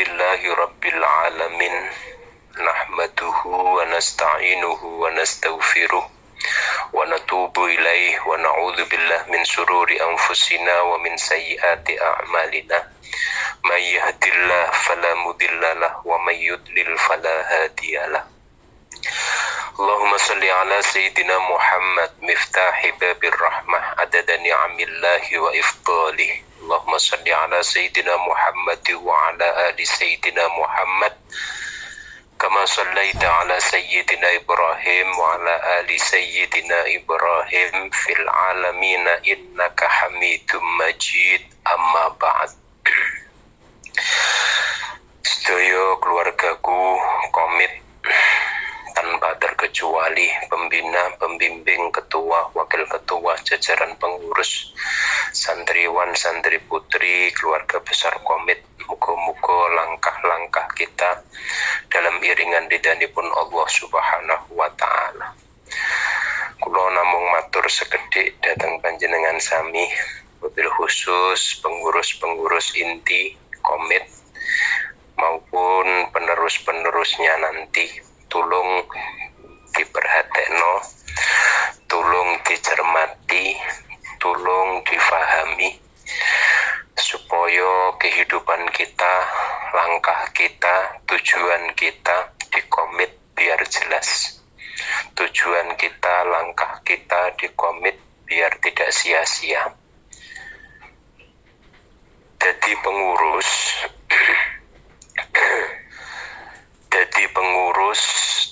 Alhamdulillahi Rabbil Alamin. Nahmaduhu wa nasta'inuhu wa nastaghfiruh wa natubu ilaih wa na'udzu billah min sururi anfusina wa min sayyiati a'malina. May yahdihillahu fala mudhillalah wa may yudlil fala hadiyalah. Allahumma salli ala sayyidina Muhammad miftahi babir rahmah adada ni'amillahi wa ifdalih. Allahumma salli ala sayyidina Muhammad wa ala ali sayyidina Muhammad kama sallaita ala sayyidina Ibrahim wa ala ali sayyidina Ibrahim fil alamin innaka Hamidum Majid. Amma ba'd. Sedaya keluargaku komit tanpa terkecuali, pembina, pembimbing, ketua, wakil ketua, jajaran pengurus, santriwan, santri putri, keluarga besar komit. Muga-muga langkah-langkah kita dalam iringan ridhanipun Allah Subhanahu wa ta'ala. Kula namung matur sekedhik dhateng panjenengan sami, wabil khusus pengurus-pengurus inti komit maupun penerus-penerusnya nanti. Tulung diperhatekno, tulung dicermati, tulung difahami, supaya kehidupan kita, langkah kita, tujuan kita di komit biar jelas. Tujuan kita, langkah kita di komit biar tidak sia-sia. Jadi pengurus,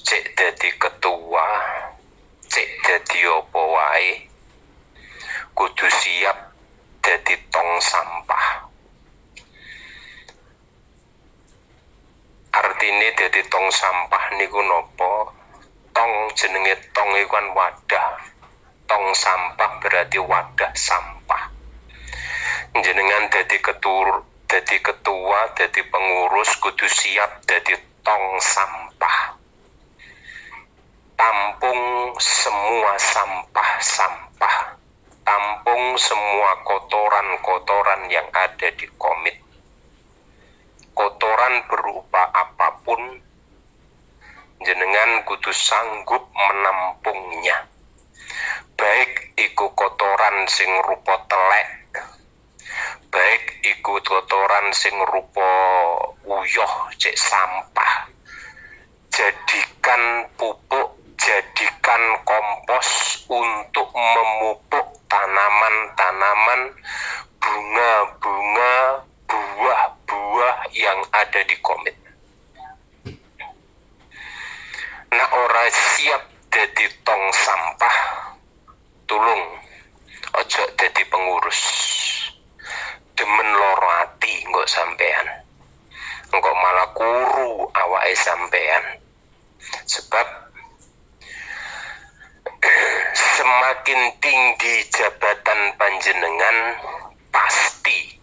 cek dadi ketua, cek dadi apa wae, kudu siap dadi tong sampah. Artine dadi tong sampah niku napa? Tong, jenenge tong iku kan wadah. Tong sampah berarti wadah sampah. Jenengan dadi ketua, dadi pengurus kudu siap dadi tong sampah. Tampung semua sampah-sampah. Tampung semua kotoran-kotoran yang ada di komit. Kotoran berupa apapun, jenengan kudu sanggup menampungnya. Baik iku kotoran sing rupa telek, baik iku kotoran sing rupa uyah cek sampah. Jadikan pupuk, jadikan kompos untuk memupuk tanaman-tanaman, bunga-bunga, buah-buah yang ada di komit. Nah, ora siap dadi tong sampah, tulung ojo dadi pengurus. Demen loro ati engko sampean. Engko malah kuru awake sampean. Sebab semakin tinggi jabatan panjenengan, pasti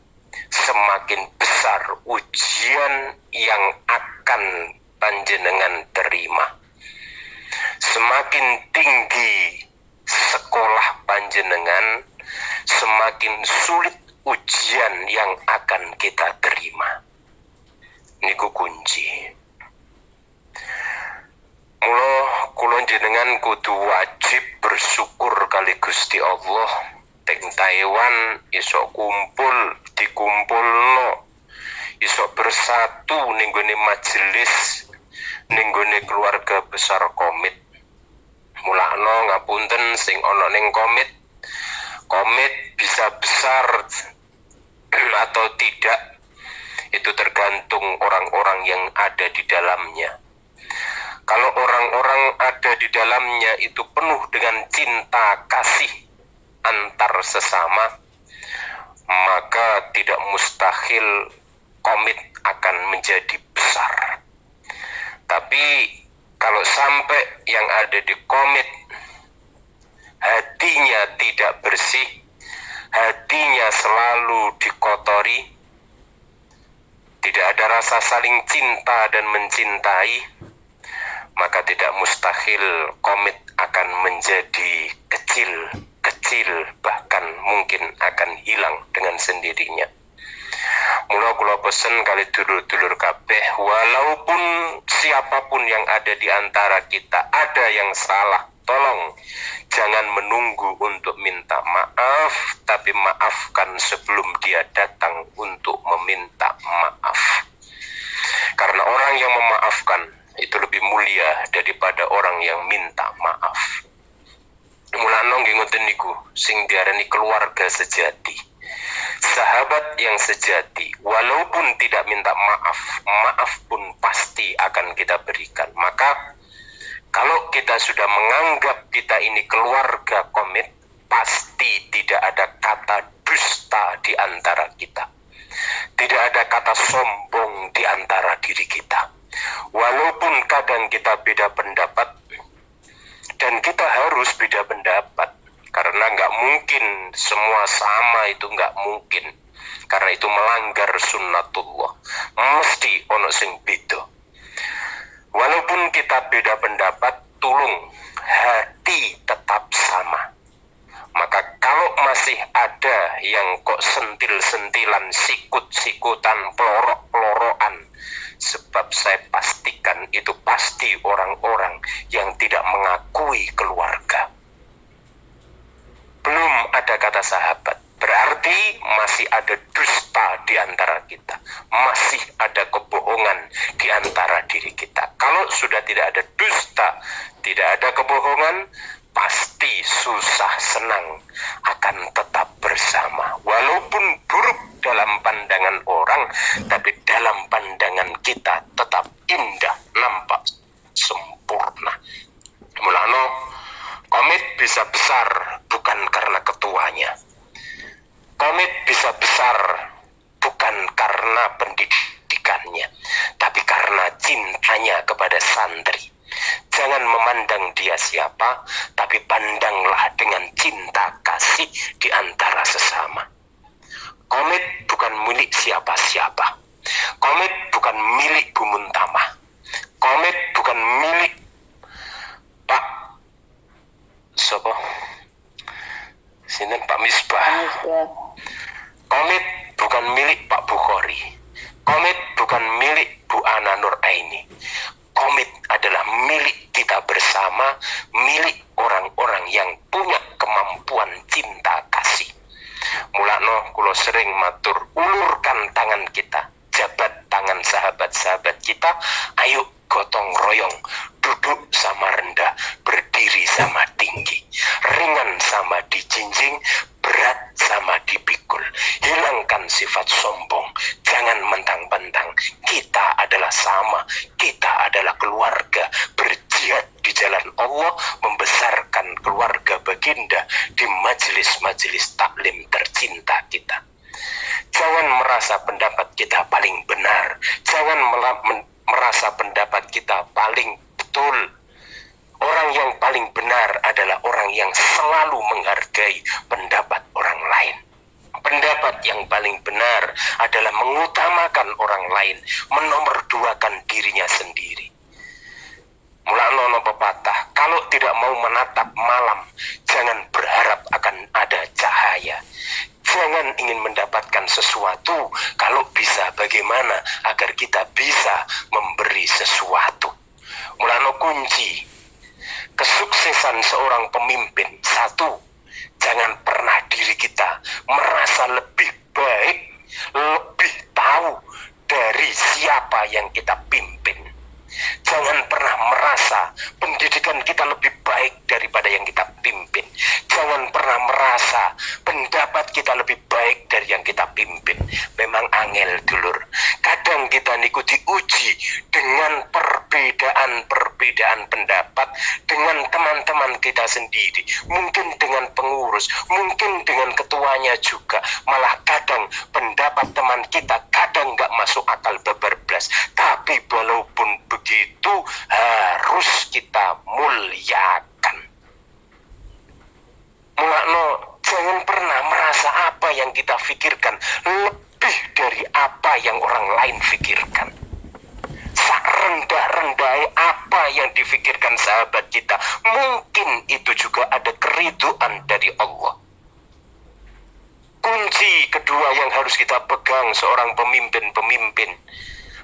semakin besar ujian yang akan panjenengan terima. Semakin tinggi sekolah panjenengan, semakin sulit ujian yang akan kita terima. Niku kunci. Mula kula jenengan kudu wajib bersyukur kali Gusti Allah. Teng Taiwan iso dikumpulno, iso bersatu ning gone majelis, ning gone keluarga besar komit. Mulakno ngapunten sing ana ning komit bisa besar atau tidak, itu tergantung orang-orang yang ada di dalamnya. Kalau orang-orang ada di dalamnya itu penuh dengan cinta kasih antar sesama, maka tidak mustahil komit akan menjadi besar. Tapi kalau sampai yang ada di komit hatinya tidak bersih, hatinya selalu dikotori, tidak ada rasa saling cinta dan mencintai, maka tidak mustahil komit akan menjadi kecil, bahkan mungkin akan hilang dengan sendirinya. Mula kula pesen kali dulur-dulur kabeh, walaupun siapapun yang ada di antara kita ada yang salah, tolong jangan menunggu untuk minta maaf, tapi maafkan sebelum dia datang untuk meminta maaf. Karena orang yang memaafkan itu lebih mulia daripada orang yang minta maaf. Mulane nggih ngoten niku sing diarani keluarga sejati. Sahabat yang sejati, walaupun tidak minta maaf, maaf pun pasti akan kita berikan. Maka kalau kita sudah menganggap kita ini keluarga komit, pasti tidak ada kata dusta di antara kita. Tidak ada kata sombong di antara diri kita. Walaupun kadang kita beda pendapat, dan kita harus beda pendapat. Karena nggak mungkin semua sama, itu nggak mungkin. Karena itu melanggar sunnatullah. Mesti ono sing beda. Walaupun kita beda pendapat, tulung hati tetap sama. Maka kalau masih ada yang kok sentil-sentilan, sikut-sikutan, pelorok-pelorokan, sebab saya pastikan itu pasti orang-orang yang tidak mengakui keluarga. Belum ada kata sahabat, berarti masih ada dusta di antara kita, masih ada kebohongan di antara diri kita. Kalau sudah tidak ada dusta, tidak ada kebohongan, pasti susah senang akan tetap bersama. Walaupun buruk dalam pandangan orang, tapi dalam pandangan kita tetap indah, nampak sempurna. Mulano komit bisa besar bukan karena ketuanya. Komit bisa besar bukan karena pendidikannya, tapi karena cintanya kepada santri. Jangan memandang dia siapa, tapi pandanglah dengan cinta kasih di antara sesama. Komit bukan milik siapa-siapa. Komit bukan milik Bu Muntamah. Komit bukan milik Pak Sopo? Sinten Pak Misbah. Komit bukan milik Pak Bukhari. Komit bukan milik Bu Ana Nur Aini. Komit adalah milik kita bersama, milik orang-orang yang punya kemampuan cinta kasih. Mulakno kulo sering matur, ulurkan tangan kita, jabat tangan sahabat-sahabat kita, ayo gotong royong, duduk sama rendah, berdiri sama tinggi, ringan sama dijinjing, berat sama dipikul. Hilangkan sifat sombong, jangan mentang-mentang kita adalah sama, kita adalah keluarga, berjihad di jalan Allah, membesarkan keluarga baginda di majelis-majelis taklim tercinta kita. Jangan merasa pendapat kita paling benar, jangan merasa pendapat kita paling betul. Orang yang paling benar adalah orang yang selalu menghargai pendapat orang lain. Pendapat yang paling benar adalah mengutamakan orang lain, menomorduakan dirinya sendiri. Mulane pepatah, kalau tidak mau menatap malam, jangan berharap akan ada cahaya. Jangan ingin mendapatkan sesuatu, kalau bisa bagaimana agar kita bisa memberi sesuatu. Mulane kunci kesuksesan seorang pemimpin, satu, jangan pernah diri kita merasa lebih baik, lebih tahu dari siapa yang kita pimpin. Jangan pernah merasa pendidikan kita lebih baik daripada yang kita pimpin. Jangan pernah merasa pendapat kita lebih baik dari yang kita pimpin. Memang angel dulur. Kadang kita niku diuji dengan perbedaan pendapat dengan teman-teman kita sendiri. Mungkin dengan pengurus, mungkin dengan ketuanya juga. Malah kadang pendapat teman kita kadang nggak masuk akal beberblas. Tapi walaupun begitu harus kita muliakan. Mulakno, jangan pernah merasa apa yang kita pikirkan lebih dari apa yang orang lain pikirkan. Rendah-rendahnya apa yang difikirkan sahabat kita, mungkin itu juga ada keridhaan dari Allah. Kunci kunci kedua yang harus kita pegang seorang pemimpin-pemimpin,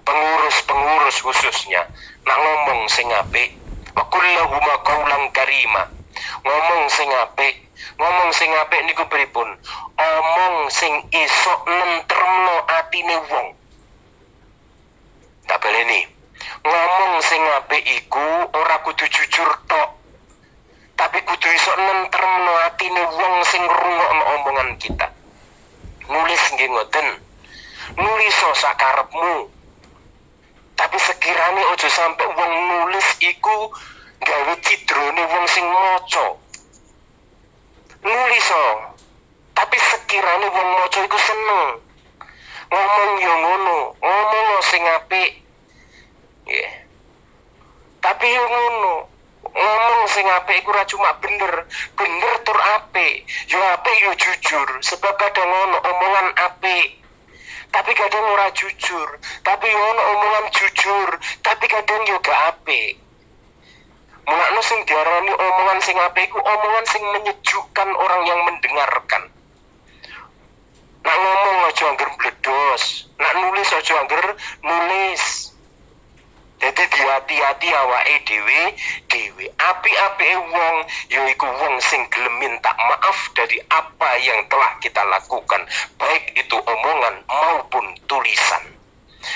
pengurus-pengurus khususnya, nak ngomong sing apik, wa qul lahum qawlan karima. Ngomong sing apik niku pripun? Omong sing iso nentremno atine wong. Tak baleni. Ngomong sing apik iku ora kudu jujur tok, tapi kudu iso nentremno atine wong sing ngrungokno omongan kita. Nulis nggih ngoten. Nulis sakarepmu. Tapi sekiranya ojo sampai wong nulis iku gawe cidrone wong sing maca. Nulis tapi sekiranya wong maca iku seneng. Ngomong yo ngono, ngomong sing apik. Yeah. Tapi yo ngono, ngomong sing apik iku ora cuma bener tur apik. Yo apik yo jujur, sebab kadang ngono omongan apik tapi kadang ora jujur, tapi ono omongan jujur, tapi kadang yo gak apik. Mulane sing diarani omongan sing apik iku omongan sing menyejukkan orang yang mendengarkan. Nak ngomong aja angger bledos, nak nulis aja angger nulis. Jadi hati-hati awake dhewe. Apik-apike wong yaiku wong sing gelem minta maaf dari apa yang telah kita lakukan, baik itu omongan maupun tulisan.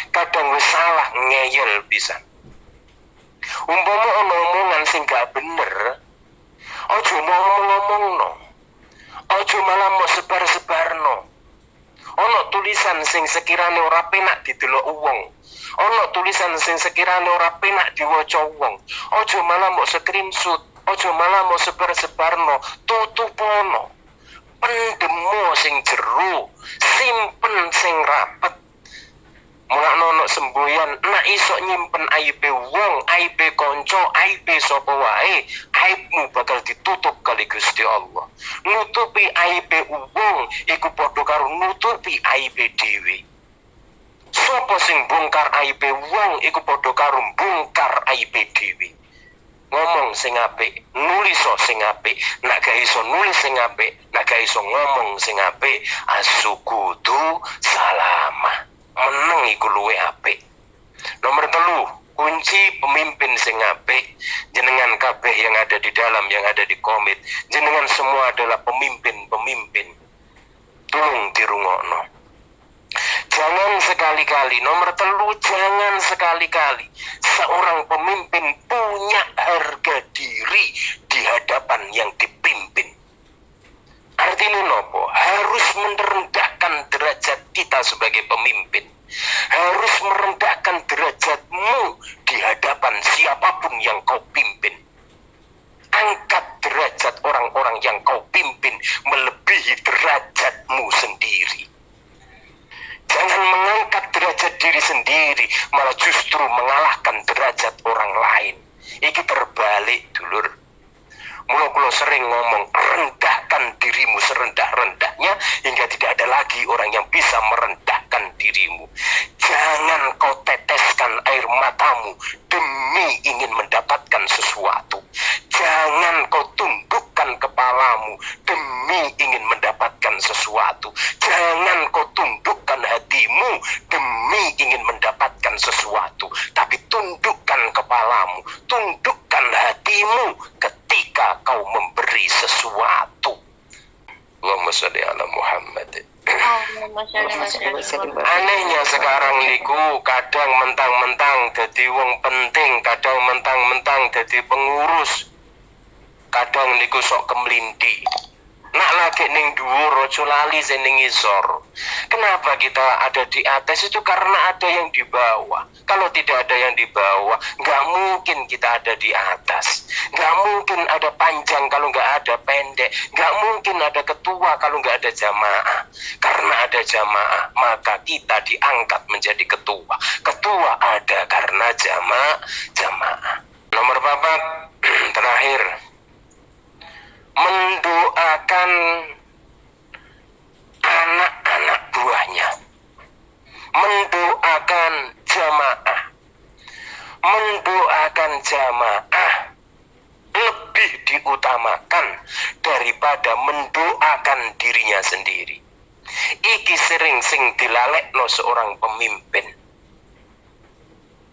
Kadang wis salah ngeyel pisan. Umpama ono omongan sing gak bener, aja mau ngomongno. Aja malah mau sebar-sebarno. Ono tulisan sing sekirane ora penak didelok wong. Ono tulisan sing sekirane ora penak diwaca wong. Aja malah mbok screenshot, aja malah mbok sebar-sebarno, tutupono. Pendemo sing jero, simpen sing rapet. Mulane ono semboyan nak iso nyimpen aibe wong, aibe kanca, aibe sapa wae, aibmu bakal ditutup kali Gusti Allah. Nutupi aibe wong iku padha karo nutupi aibe dhewe. Sopo sing bongkar aibe wong iku padha karo bongkar aibe dhewe. Ngomong sing apik, nulis sing apik, nak gak iso nulis sing apik, nak gak iso ngomong sing apik, asukutu salamah. Meneng iku luwe apik. Nomor 3, kunci pemimpin sing apik. Jenengan kabeh yang ada di dalam, yang ada di komit, jenengan semua adalah pemimpin-pemimpin. Tolong dirungokno. Jangan sekali-kali, nomor 3, jangan sekali-kali seorang pemimpin punya harga diri di hadapan yang dipimpin. Artinya nopo? Harus merendahkan derajat kita sebagai pemimpin. Harus merendahkan derajatmu di hadapan siapapun yang kau pimpin. Angkat derajat orang-orang yang kau pimpin melebihi derajatmu sendiri. Jangan mengangkat derajat diri sendiri, malah justru mengalahkan derajat orang lain. Iki terbalik, dulur. Mula kula sering ngomong, rendahkan dirimu serendah-rendahnya hingga tidak ada lagi orang yang bisa merendahkan dirimu. Jangan kau teteskan air matamu demi ingin mendapatkan sesuatu. Jangan kau tundukkan kepalamu demi ingin mendapatkan sesuatu. Jangan kau tundukkan hatimu demi ingin mendapatkan sesuatu. Tapi tundukkan kepalamu, tundukkan hatimu ketika kau memberi sesuatu. Allahumma sholli ala Muhammad. Anehnya sekarang niku kadang mentang-mentang jadi wong penting, kadang mentang-mentang jadi pengurus, kadang niku sok kemlinti. Nak lagi ning dhuwur aja lali sing ning ngisor. Kenapa kita ada di atas itu karena ada yang di bawah. Kalau tidak ada yang di bawah, nggak mungkin kita ada di atas. Nggak mungkin ada panjang kalau nggak ada pendek. Nggak mungkin ada ketua kalau nggak ada jamaah. Karena ada jamaah, maka kita diangkat menjadi ketua. Ketua ada karena jamaah. Nomor 4 terakhir, mendoakan anak-anak buahnya, mendoakan jamaah lebih diutamakan daripada mendoakan dirinya sendiri. iki sering sing dilalekno seorang pemimpin.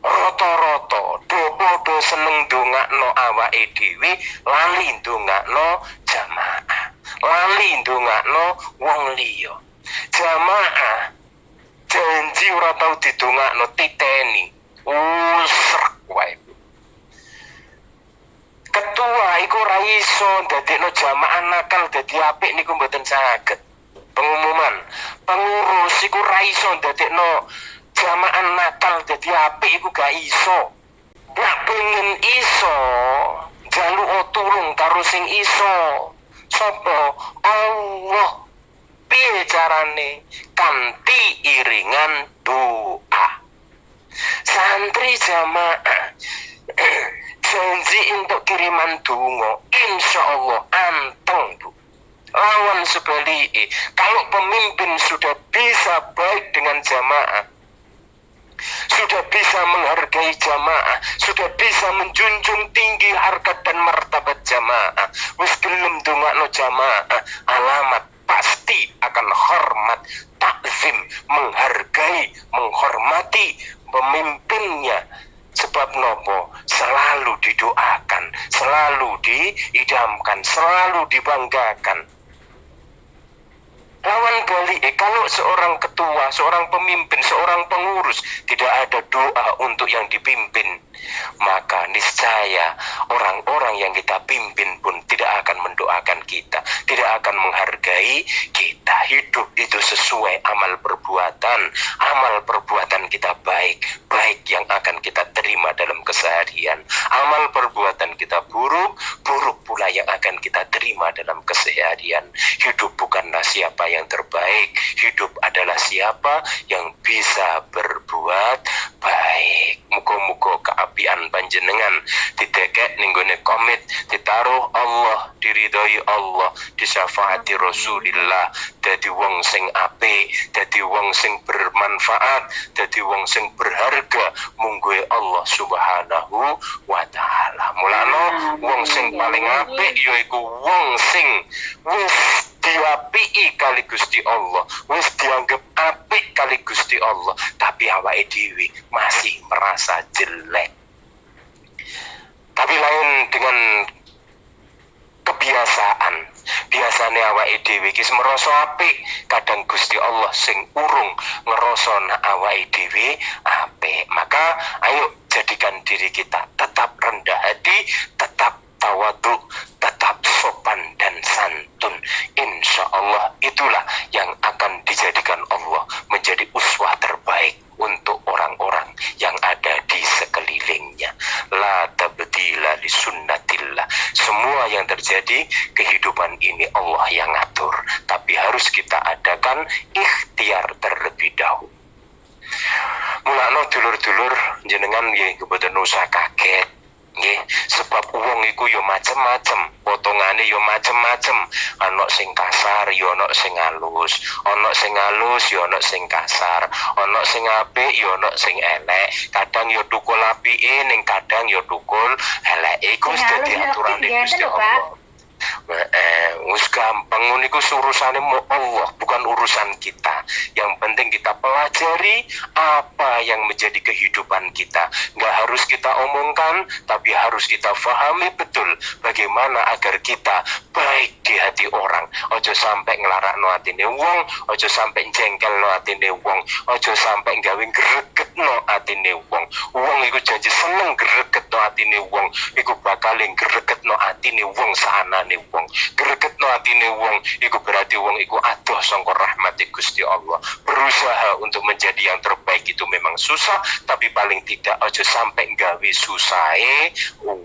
Rata-rata do seneng ndongakno awake dhewe, lali ndongakno jamaah, lali ndongakno wong liya. Jamaah janji ora tau didongakno titeni, srek wae. Ketua iku ora iso ndadekno jamaah nakal dadi apik niku mboten saged. Pengumuman, pengurus iku ora iso ndadekno jamaah nakal dadi apik iku gak iso. Nek pengen iso, njaluk tulung karo sing iso. Sapa? Allah. Piye carane? Kanthi iringan doa. Santri jamaah janji untuk kiriman donga, insyaallah anteng, Bu. Lawan sebaliknya, kalau pemimpin sudah bisa baik dengan jamaah, sudah bisa menghargai jamaah, sudah bisa menjunjung tinggi harkat dan martabat jamaah, wis gelem ndongakno jamaah, alamat pasti akan hormat, takzim, menghargai, menghormati pemimpinnya. Sebab nopo? Selalu didoakan, selalu diidamkan, selalu dibanggakan. Lawan balik, kalau seorang ketua, seorang pemimpin, seorang pengurus tidak ada doa untuk yang dipimpin, maka niscaya orang-orang yang kita pimpin pun tidak akan mendoakan kita, tidak akan menghargai kita. Hidup itu sesuai amal perbuatan kita baik yang akan kita terima dalam keseharian. Amal perbuatan kita buruk pula yang akan kita terima dalam keseharian. Hidup bukanlah siapa yang terbaik, hidup adalah siapa yang bisa berbuat baik. Muga-muga keapian panjenengan didekek ning gone komit, ditaruh Allah, diridhoi Allah, disyafaati Rasulillah, dadi wong sing apik, dadi wong sing bermanfaat, dadi wong sing berharga mungguhe Allah Subhanahu wa taala. Mulane wong sing paling apik yaiku wong sing wis diapiki kali Gusti Allah, wis dianggap apik kali Gusti Allah, tapi awake dhewe masih merasa jelek. Tapi lain dengan kebiasaan. Biasane awake dhewe iki merasa apik, kadang Gusti Allah sing urung ngerasa nek awake dhewe apik. Maka ayo jadikan diri kita tetap rendah hati, tetap tawadhu, tetap sopan dan santun. Insya Allah itulah yang akan dijadikan Allah menjadi uswah terbaik untuk orang-orang yang ada di sekelilingnya. La tabdila li sunnatillah. Semua yang terjadi kehidupan ini Allah yang ngatur, tapi harus kita adakan ikhtiar terlebih dahulu. Mulane dulur-dulur jenengan nggih kebetulan usah kaget. Nggih, sebab wong iku yo macem-macem, potongane yo macem-macem. Ana sing kasar, yo ana sing halus. Ana sing halus, yo ana sing kasar. Ana sing apik, yo ana sing elek. Kadang yo tukul apike, ning kadang yo tukul elek. Iku wis dadi aturane Gusti Allah. Wis gampang ngono iku urusane Allah, bukan urusan kita. Yang penting kita pelajari apa yang menjadi kehidupan kita. Nggak harus kita omongkan, tapi harus kita fahami betul bagaimana agar kita baik di hati orang. Ojo sampai nglarakno atine wong, ojo sampai jengkelno atine wong, ojo sampai gawe gregetno atine wong. Wong iku janji seneng gregetno atine wong, iku bakal gregetno atine wong saanane wong. Gregetno atine wong iku berarti wong iku adoh sangka rahmat Gusti Allah. Berusaha untuk menjadi yang terbaik itu memang susah, tapi paling tidak ojo sampai gawe susahe wong.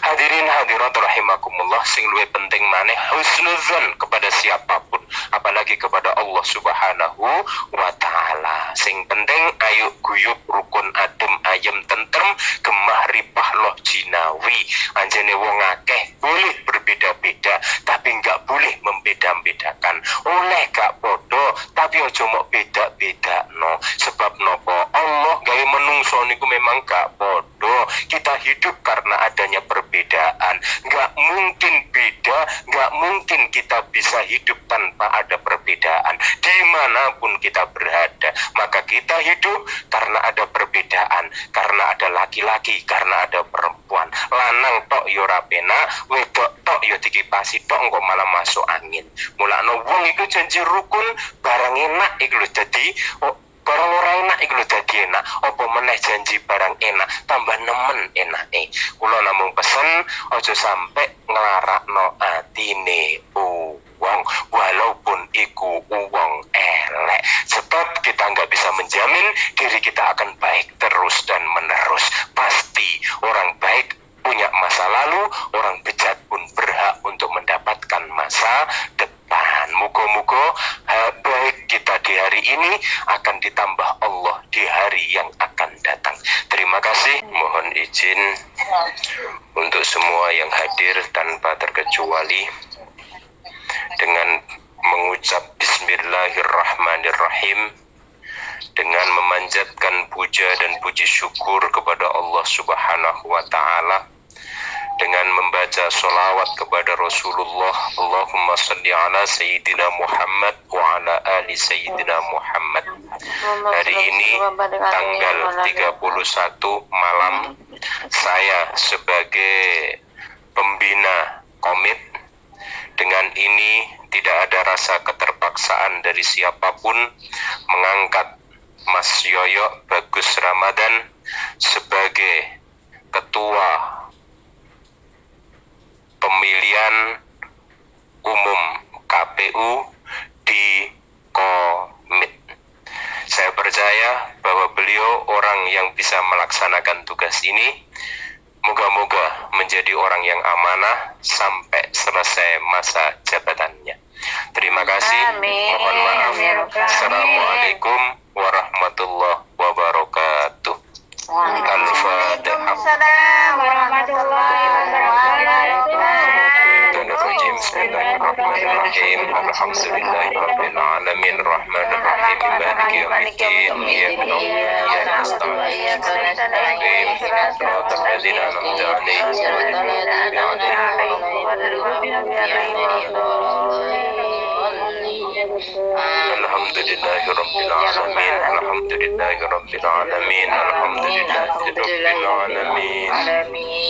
Hadirin hadirat rahimakumullah, sing luwih penting maneh husnuzon kepada siapapun, apalagi kepada Allah Subhanahu wa taala. Sing penting ayo guyub rukun adem ayem tentrem gemah ripah loh jinawi. Anjene wong akeh boleh berbeda-beda, tapi enggak boleh membeda-bedakan. Oleh gak podo, tapi ojo mok beda-beda no. Sebab nopo Allah gawe menungso niku memang gak podo. kita hidup karena adanya perbedaan. Nggak mungkin beda, nggak mungkin kita bisa hidup tanpa ada perbedaan. Dimanapun kita berada, maka kita hidup karena ada perbedaan, karena ada laki-laki, karena ada perempuan. Lanang tok yo ora penak, wedok tok yo dikipasi tok engko malah masuk angin. Mulane wong iku janji rukun, barang enak iku lho dadi barang ora enak iku lho dadi enak. Apa meneh janji barang enak tambah nemen enake. Kula namung pesen aja sampe nglarakno atine wong walaupun iku wong elek, sebab kita nggak bisa menjamin diri kita akan baik terus dan menerus. Pasti orang baik punya masa lalu, orang bejat pun berhak untuk mendapatkan masa depan. Moga-moga baik kita di hari ini akan ditambah Allah di hari yang akan datang. Terima kasih, mohon izin untuk semua yang hadir tanpa terkecuali dengan mengucap Bismillahirrahmanirrahim, dengan memanjatkan puja dan puji syukur kepada Allah Subhanahu wa Ta'ala, dengan membaca sholawat kepada Rasulullah. Allahumma salli ala Sayyidina Muhammad wa ala ali Sayyidina Muhammad. Hari ini tanggal 31 malam, saya sebagai pembina komit, dengan ini tidak ada rasa keterpaksaan dari siapapun mengangkat Mas Yoyo Bagus Ramadan sebagai ketua pemilihan umum KPU di komit. Saya percaya bahwa beliau orang yang bisa melaksanakan tugas ini. Moga-moga menjadi orang yang amanah sampai selesai masa jabatannya. Terima kasih. Mohon maaf. Assalamualaikum warahmatullahi wabarakatuh. Al-Fatihah. Waalaikumsalam warahmatullahi wabarakatuh. Bismillahirrahmanirrahim. Alhamdulillahirabbil alamin arrahmanir rahim maliki yaumiddin iyyaka na'budu wa iyyaka nasta'in siratal ladzina an'amta 'alaihim Alhamdulillahirabbil alamin alhamdulillahirabbil alamin alhamdulillahirabbil alamin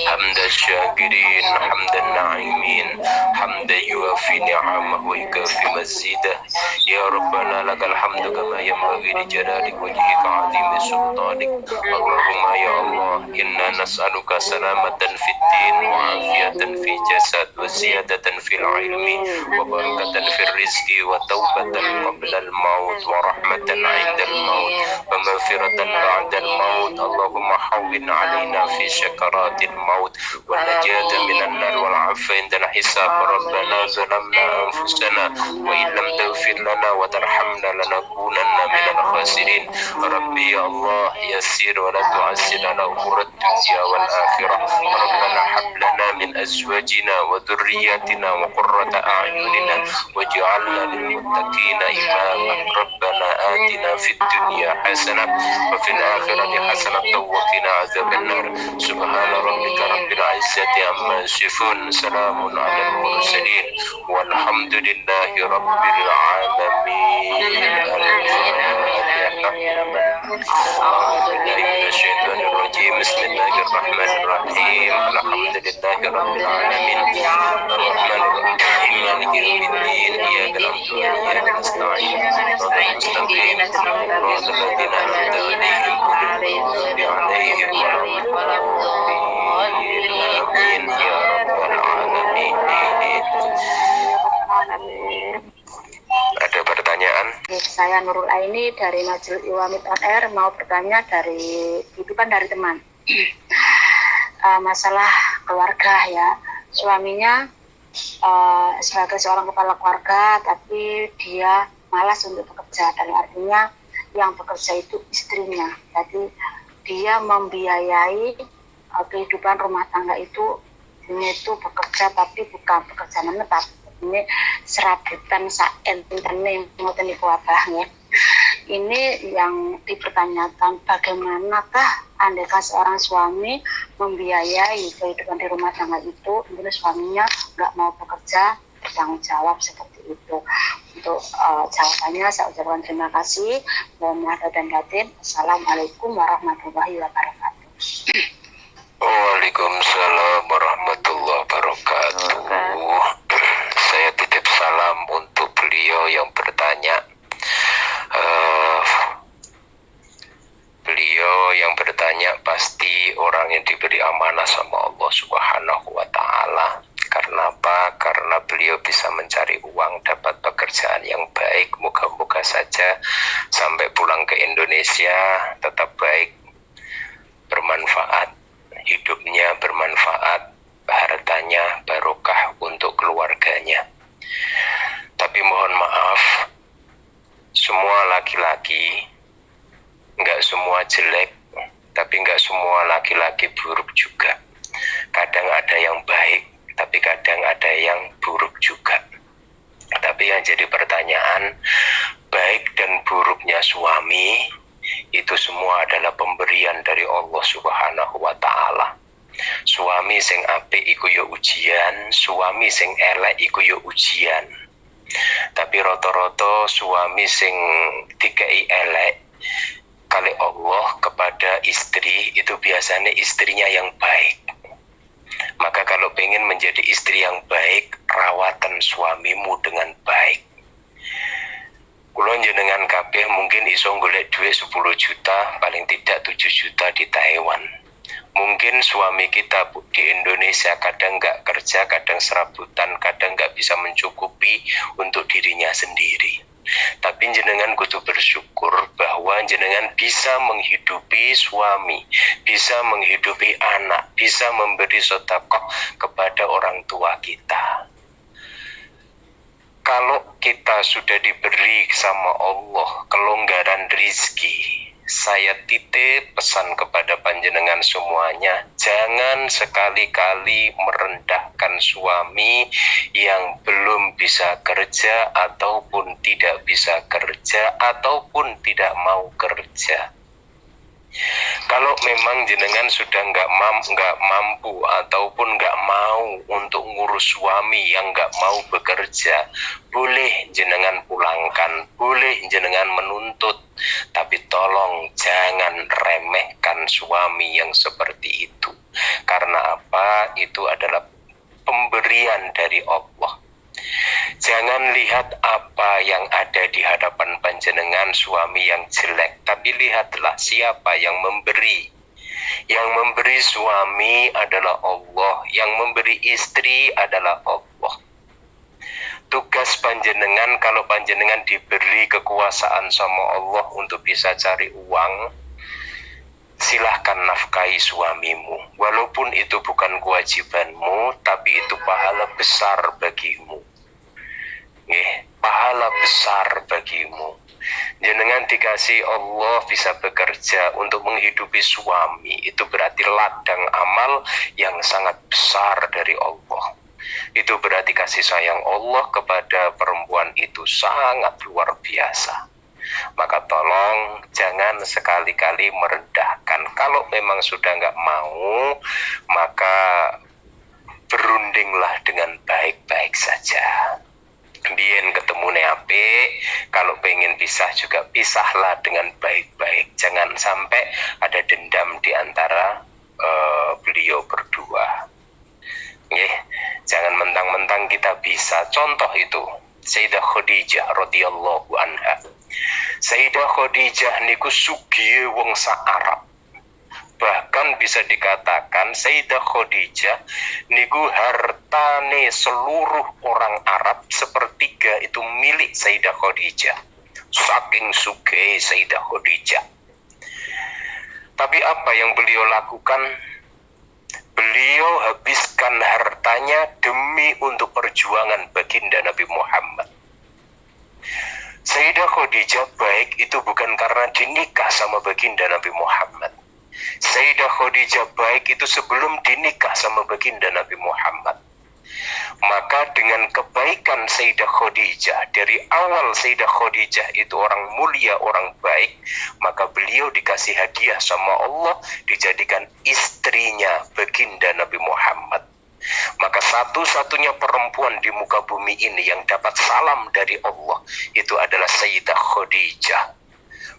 hamdan syakirin hamdan na'imin hamdan yuafi ni'amahu wa yukafi mazidah. Ya Rabbana lakal hamdu kama yanbaghi li jalali wajhika 'azimi sultanik. Allahumma ya Allah, inna nas'aluka salamatan fid din wa afiyatan fi jasad wa ziyadatan fil ilmi wa barakatan fil rizqi wa taubatan qabla al maut wa rahmatan 'inda al maut wa maghfiratan ba'da al maut. Allahumma hawwin 'alaina fi sakaratil maut wa najatan minan nar wal 'afwa 'inda al hisab. Rabbana zalamna anfusana wa in lam taghfir lana wa tarhamna lanakunanna minal khasirin. Rabbi ya Allah yassir wa la tu'assir lana umurad dunya wal akhirah. Rabbana hab lana min azwajina wa dhurriyyatina wa qurrata a'yunina waj'alna lil muttaqina imama. Rabbana atina fid dunya hasanah wa fil akhirati hasanah wa qina adzaban nar. Subhana rabbika rabbil izzati amma yasifun, salamun 'alal mursalin walhamdulillahi rabbil alamin. Bismillahirrahmanirrahim. Alhamdulillahi rabbil alamin arrahmanirrahim maliki yaumiddin iyyaka na'budu wa iyyaka nasta'in ihdinas mustaqim siratal ladzina an'amta 'alaihim ghairil maghdubi 'alaihim. Amin ya rabbal alamin. Ada pertanyaan? Saya Nurul Aini dari Majelis Iwamit On Air, mau bertanya dari titipan dari teman. Masalah keluarga ya, suaminya sebagai seorang kepala keluarga, tapi dia malas untuk bekerja. Dan artinya yang bekerja itu istrinya. Jadi dia membiayai kehidupan rumah tangga itu, ini itu bekerja tapi bukan bekerja menetap. Ini serabutan sak entene ngoten niku abah nggih. Ini yang dipertanyakan, bagaimanakah andaikan seorang suami membiayai kehidupan di rumah tangga itu, kemudian suaminya nggak mau bekerja, bertanggung jawab seperti itu. Untuk jawabannya saya ucapkan terima kasih. Mohon maaf dan batin. Assalamualaikum warahmatullahi wabarakatuh. Waalaikumsalam warahmatullahi wabarakatuh. Saya titip salam untuk beliau yang bertanya. Beliau yang bertanya pasti orang yang diberi amanah sama Allah Subhanahu wa Ta'ala. Karena apa? Karena beliau bisa mencari uang, dapat pekerjaan yang baik. Moga-moga saja sampai pulang ke Indonesia tetap baik, bermanfaat, hidupnya bermanfaat, hartanya barokah untuk keluarganya. Tapi mohon maaf, semua laki-laki, nggak semua jelek, tapi nggak semua laki-laki buruk juga. Kadang ada yang baik, tapi kadang ada yang buruk juga. Tapi yang jadi pertanyaan, baik dan buruknya suami itu semua adalah pemberian dari Allah Subhanahu wa Ta'ala. Suami sing apik iku ya ujian, suami sing elek iku ya ujian. Tapi rata-rata suami sing dikai elek kali Allah kepada istri itu biasanya istrinya yang baik. Maka kalau pengen menjadi istri yang baik, rawatan suamimu dengan baik. Kulo jenengan kabeh mungkin iso golek duit 10 juta, paling tidak 7 juta di Taiwan. Mungkin suami kita di Indonesia kadang nggak kerja, kadang serabutan, kadang nggak bisa mencukupi untuk dirinya sendiri. Tapi jenengan kudu bersyukur bahwa jenengan bisa menghidupi suami, bisa menghidupi anak, bisa memberi sedekah kepada orang tua kita. Kalau kita sudah diberi sama Allah kelonggaran rizki, saya titip pesan kepada panjenengan semuanya, jangan sekali-kali merendahkan suami yang belum bisa kerja ataupun tidak bisa kerja ataupun tidak mau kerja. Kalau memang jenengan sudah nggak mampu ataupun nggak mau untuk ngurus suami yang nggak mau bekerja, boleh jenengan pulangkan, boleh jenengan menuntut, tapi tolong jangan remehkan suami yang seperti itu. Karena apa? Itu adalah pemberian dari Allah. Jangan lihat apa yang ada di hadapan panjenengan suami yang jelek, tapi lihatlah siapa yang memberi. Yang memberi suami adalah Allah, yang memberi istri adalah Allah. Tugas panjenengan, kalau panjenengan diberi kekuasaan sama Allah untuk bisa cari uang, silahkan nafkahi suamimu. Walaupun itu bukan kewajibanmu, tapi itu pahala besar bagimu. Pahala besar bagimu. Jenengan dikasih Allah bisa bekerja untuk menghidupi suami, itu berarti ladang amal yang sangat besar dari Allah. Itu berarti kasih sayang Allah kepada perempuan itu sangat luar biasa. Maka tolong jangan sekali-kali merendahkan. Kalau memang sudah nggak mau, maka berundinglah dengan baik-baik saja. Biyen ketemu neape, kalau pengen pisah juga pisahlah dengan baik-baik. Jangan sampai ada dendam di antara beliau berdua. Jangan mentang-mentang kita bisa. Contoh itu Sayyidah Khadijah radhiyallahu anha. Sayyidah Khadijah niku sugih wong sak Arab. Bahkan bisa dikatakan Sayyidah Khadijah niku hartane seluruh orang Arab sepertiga itu milik Sayyidah Khadijah. Saking sugih Sayyidah Khadijah. Tapi apa yang beliau lakukan? Beliau habiskan hartanya demi untuk perjuangan baginda Nabi Muhammad. Sayyidah Khadijah baik itu bukan karena dinikah sama baginda Nabi Muhammad. Sayyidah Khadijah baik itu sebelum dinikah sama baginda Nabi Muhammad. Maka dengan kebaikan Sayyidah Khadijah, dari awal Sayyidah Khadijah itu orang mulia, orang baik, maka beliau dikasih hadiah sama Allah, dijadikan istrinya baginda Nabi Muhammad. Maka satu-satunya perempuan di muka bumi ini yang dapat salam dari Allah itu adalah Sayyidah Khadijah.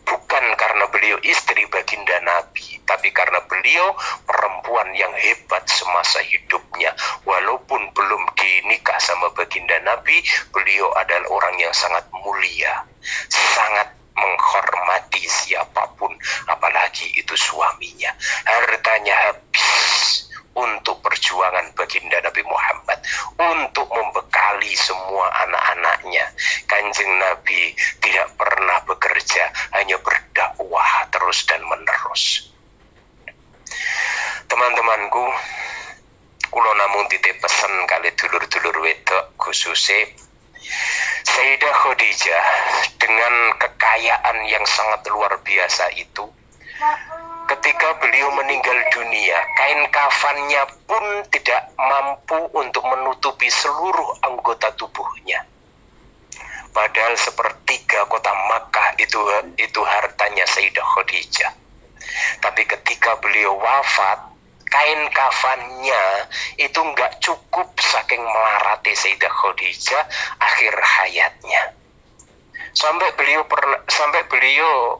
Bukan karena beliau istri baginda Nabi, tapi karena beliau perempuan yang hebat semasa hidupnya. Walaupun belum dinikah sama baginda Nabi, beliau adalah orang yang sangat mulia, sangat menghormati siapapun, apalagi itu suaminya. Hartanya habis untuk perjuangan baginda Nabi Muhammad, untuk membekali semua anak-anaknya. Kanjeng Nabi tidak pernah bekerja, hanya berdakwah terus dan menerus. Teman-temanku, kula namung titip pesen kali dulur-dulur wedok, khususnya Sayyidah Khadijah dengan kekayaan yang sangat luar biasa itu, ketika beliau meninggal dunia, kain kafannya pun tidak mampu untuk menutupi seluruh anggota tubuhnya. Padahal sepertiga kota Makkah itu hartanya Sayyidah Khadijah. Tapi ketika beliau wafat, kain kafannya itu nggak cukup saking melarati Sayyidah Khadijah akhir hayatnya. Sampai beliau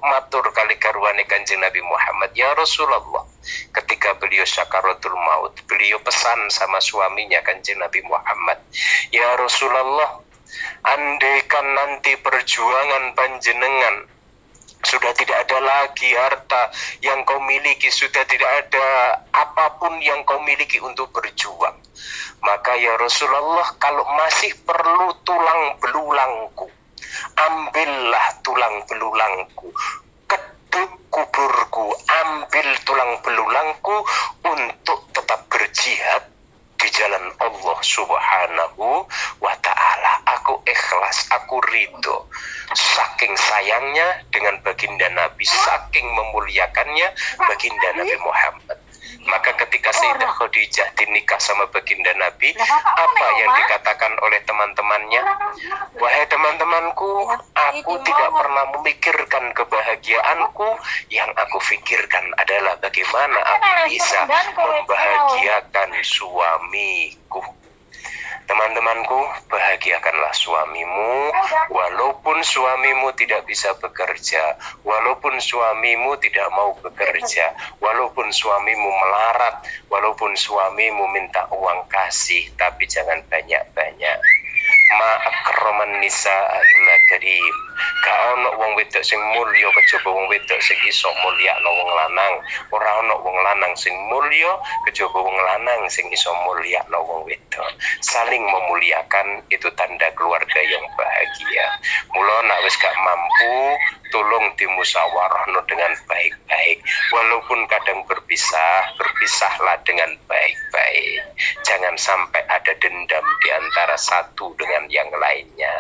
matur kali garwane Kanjeng Nabi Muhammad, ya Rasulullah, ketika beliau sakaratul maut, beliau pesan sama suaminya Kanjeng Nabi Muhammad, ya Rasulullah, andaikan nanti perjuangan panjenengan sudah tidak ada lagi harta yang kau miliki, sudah tidak ada apapun yang kau miliki untuk berjuang, maka ya Rasulullah, kalau masih perlu tulang belulangku, ambillah tulang belulangku, keduk kuburku, ambil tulang belulangku untuk tetap berjihad di jalan Allah Subhanahu wa ta'ala. Aku ikhlas, aku ridho. Saking sayangnya dengan baginda Nabi, saking memuliakannya baginda Nabi Muhammad. Maka ketika Sayyidah Khadijah dinikah sama baginda Nabi, apa yang dikatakan oleh teman-temannya? Wahai teman-temanku, aku tidak pernah memikirkan kebahagiaanku, yang aku pikirkan adalah bagaimana aku bisa membahagiakan suamiku. Teman-temanku, bahagiakanlah suamimu, walaupun suamimu tidak bisa bekerja, walaupun suamimu tidak mau bekerja, walaupun suamimu melarat, walaupun suamimu minta uang kasih, tapi jangan banyak-banyak. Ma'akraman nisa illa karim. Gak ono wong wedok sing mulya kejaba wong wedok sing iso mulyakno wong lanang. Ora ono wong lanang sing mulya kejaba wong lanang sing iso mulyakno wong wedok. Saling memuliakan itu tanda keluarga yang bahagia. Mula nek wis gak mampu, tolong dimusyawarahno dengan baik-baik. Walaupun kadang berpisahlah dengan baik-baik. Jangan sampai ada dendam di antara satu dengan yang lainnya.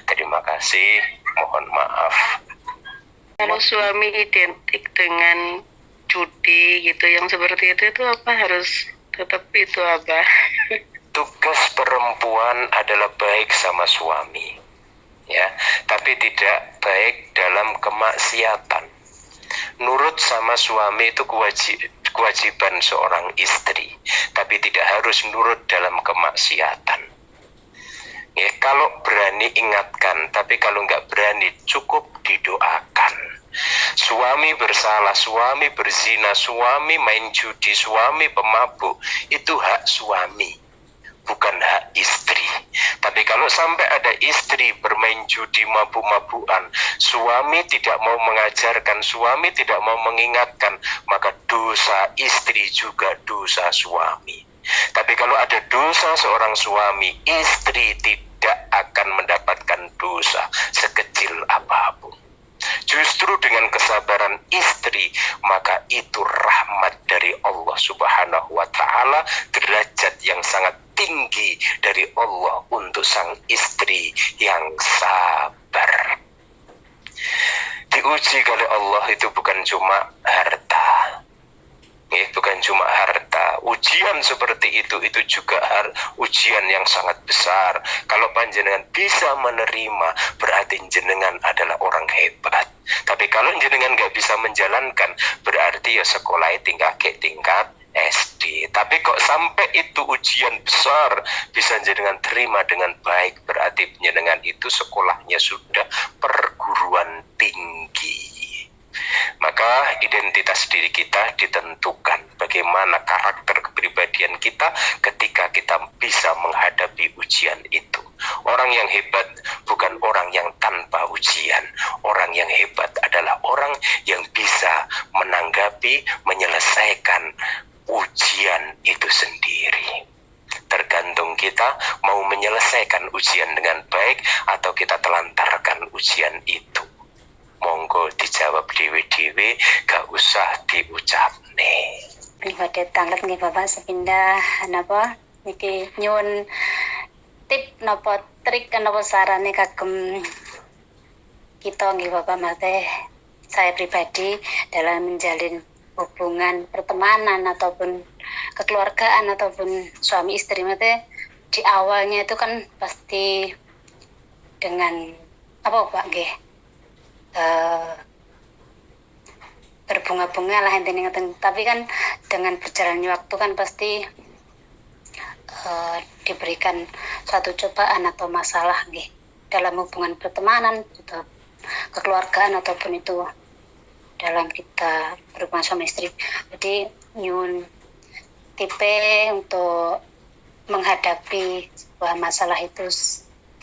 Terima kasih, mohon maaf. Kalau suami identik dengan judi gitu, yang seperti itu apa harus tetap itu apa? Tugas perempuan adalah baik sama suami, ya, tapi tidak baik dalam kemaksiatan. Nurut sama suami itu kewajiban seorang istri, tapi tidak harus nurut dalam kemaksiatan. Ya, kalau berani ingatkan, tapi kalau nggak berani cukup didoakan. Suami bersalah, suami berzina, suami main judi, suami pemabuk, itu hak suami, bukan hak istri. Tapi kalau sampai ada istri bermain judi, mabuk-mabukan, suami tidak mau mengajarkan, suami tidak mau mengingatkan, maka dosa istri juga dosa suami. Tapi kalau ada dosa seorang suami, istri tidak akan mendapatkan dosa sekecil apapun. Justru dengan kesabaran istri, maka itu rahmat dari Allah Subhanahu wa ta'ala, derajat yang sangat tinggi dari Allah untuk sang istri yang sabar. Diuji oleh Allah itu bukan cuma harta, bukan cuma harta, ujian seperti itu juga ujian yang sangat besar. Kalau panjenengan bisa menerima, berarti jenengan adalah orang hebat. Tapi kalau jenengan nggak bisa menjalankan, berarti ya sekolahnya tingkat SD. Tapi kok sampai itu ujian besar bisa jenengan terima dengan baik, berarti jenengan itu sekolahnya sudah perguruan tinggi. Maka identitas diri kita ditentukan bagaimana karakter kepribadian kita ketika kita bisa menghadapi ujian itu. Orang yang hebat bukan orang yang tanpa ujian. Orang yang hebat adalah orang yang bisa menanggapi, menyelesaikan ujian itu sendiri. Tergantung kita mau menyelesaikan ujian dengan baik atau kita telantarkan ujian itu. Monggo dijawab dewe-dewe, gak usah diucap nih. Pribadi tanglet nih Bapak sepindah napa niki nyuwun tip napa trik napa sarane kagem kita nggih Bapak mate saya pribadi dalam menjalin hubungan pertemanan ataupun kekeluargaan ataupun suami istri mate di awalnya itu kan pasti dengan apa Pak nggih berbunga-bunga lah intinya, tapi kan dengan berjalannya waktu kan pasti diberikan suatu cobaan atau masalah nih dalam hubungan pertemanan atau kekeluargaan ataupun itu dalam kita berhubungan sama istri. Jadi nyun tipe untuk menghadapi sebuah masalah itu,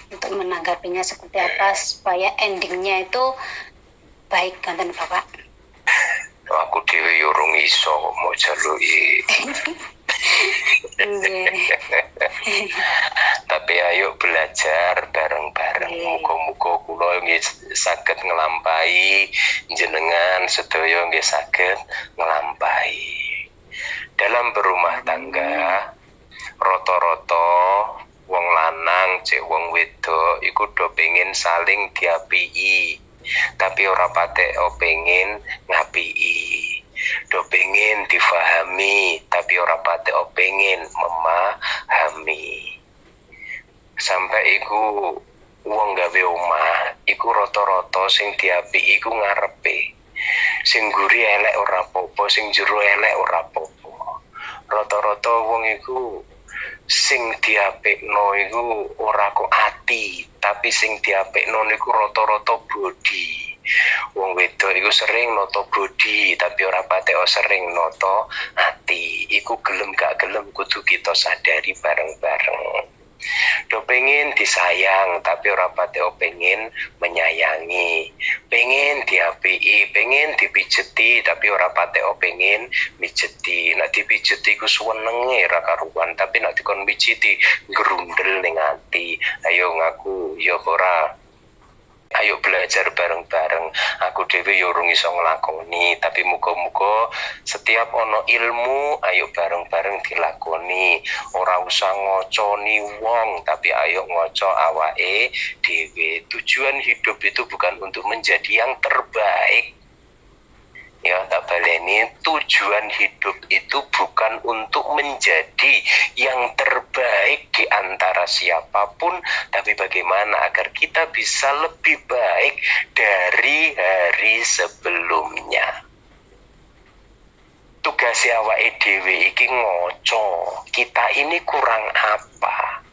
untuk menanggapinya seperti apa supaya endingnya itu baik, kanten Bapak. Aku dhewe yo urung iso mau jaluki. Tapi ayo belajar bareng-bareng. Muga-muga kula nggih saged nglampahi, jenengan sedaya nggih saged nglampahi. Dalam berumah tangga rata-rata wong lanang cek wong wedok iku do pengen saling diapii, tapi ora patek pengen ngapii. Do pengen difahami, tapi ora patek pengen memahami. Sampai iku wong gawe omah iku rata-rata sing diapii iku ngarepe. Sing guri elek ora apa-apa, sing jero elek ora apa-apa. Rata-rata wong iku sing diapikno iku ora kok ati, tapi sing diapikno niku rata-rata bodi. Wong wedok iku sering noto bodi, tapi ora patek sering noto ati. Iku gelem gak gelem kudu kita sadari bareng-bareng. Do pengen disayang, tapi ora patek pengen menyayangi. Pengen diapiki, pengen dipijeti, tapi ora patek pengen mijeti. Nek dipijeti ku suwenenge ra karuan, tapi nek dikon mijeti gerundel ning ati. Ayo ngaku ya ora. Ayo belajar bareng-bareng. Aku dhewe yo urung iso nglakoni, tapi muga-muga setiap ono ilmu ayo bareng-bareng dilakoni. Ora usah ngoconi wong, tapi ayo ngoco awake dhewe. Tujuan hidup itu bukan untuk menjadi yang terbaik. Ya, tak baleni, tujuan hidup itu bukan untuk menjadi yang terbaik di antara siapapun, tapi bagaimana agar kita bisa lebih baik dari hari sebelumnya. Tugas awake dhewe iki ngoco, kita ini kurang apa?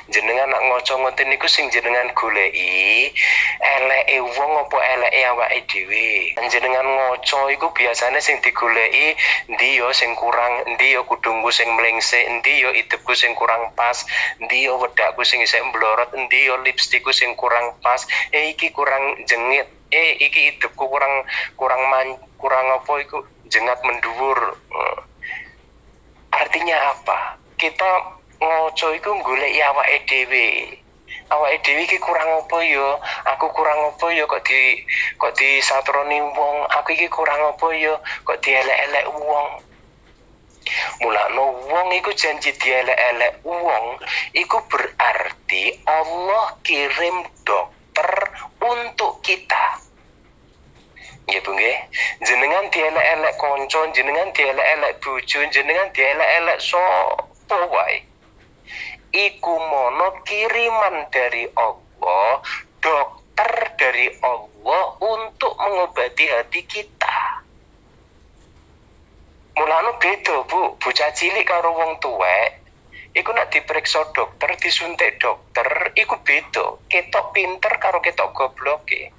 Jenengan nak ngoco ngoten niku sing jenengan goleki eleke wong apa eleke awake dhewe. Jenengan ngoco iku biasane sing digoleki endi yo sing kurang, endi yo kudungku sing mlengsek, endi yo idepku sing kurang pas, endi yo wedakku sing isih mblorot, endi yo lipstikku sing kurang pas, iki kurang jengit, iki idepku kurang apa iku jengat mendhuwur. Artinya apa? Kita ngoco iku goleki awake dhewe. Awake dhewe iki kurang apa ya? Aku kurang apa ya kok disatroni wong? Aku iki kurang apa ya kok dielek-elek wong? Mulane wong iku janji dielek-elek wong, iku berarti Allah kirim dokter untuk kita. Nggih Bu nggih. Jenengan dielek-elek kanca, jenengan dielek-elek bojo, jenengan dielek-elek sapa wae. Iku mono kiriman dari Allah, dokter dari Allah untuk mengobati hati kita. Mulane beda Bu, bocah cilik karo wong tuwek. Iku nak diperiksa dokter, disuntik dokter, iku beda. Ketok pinter karo ketok gobloke.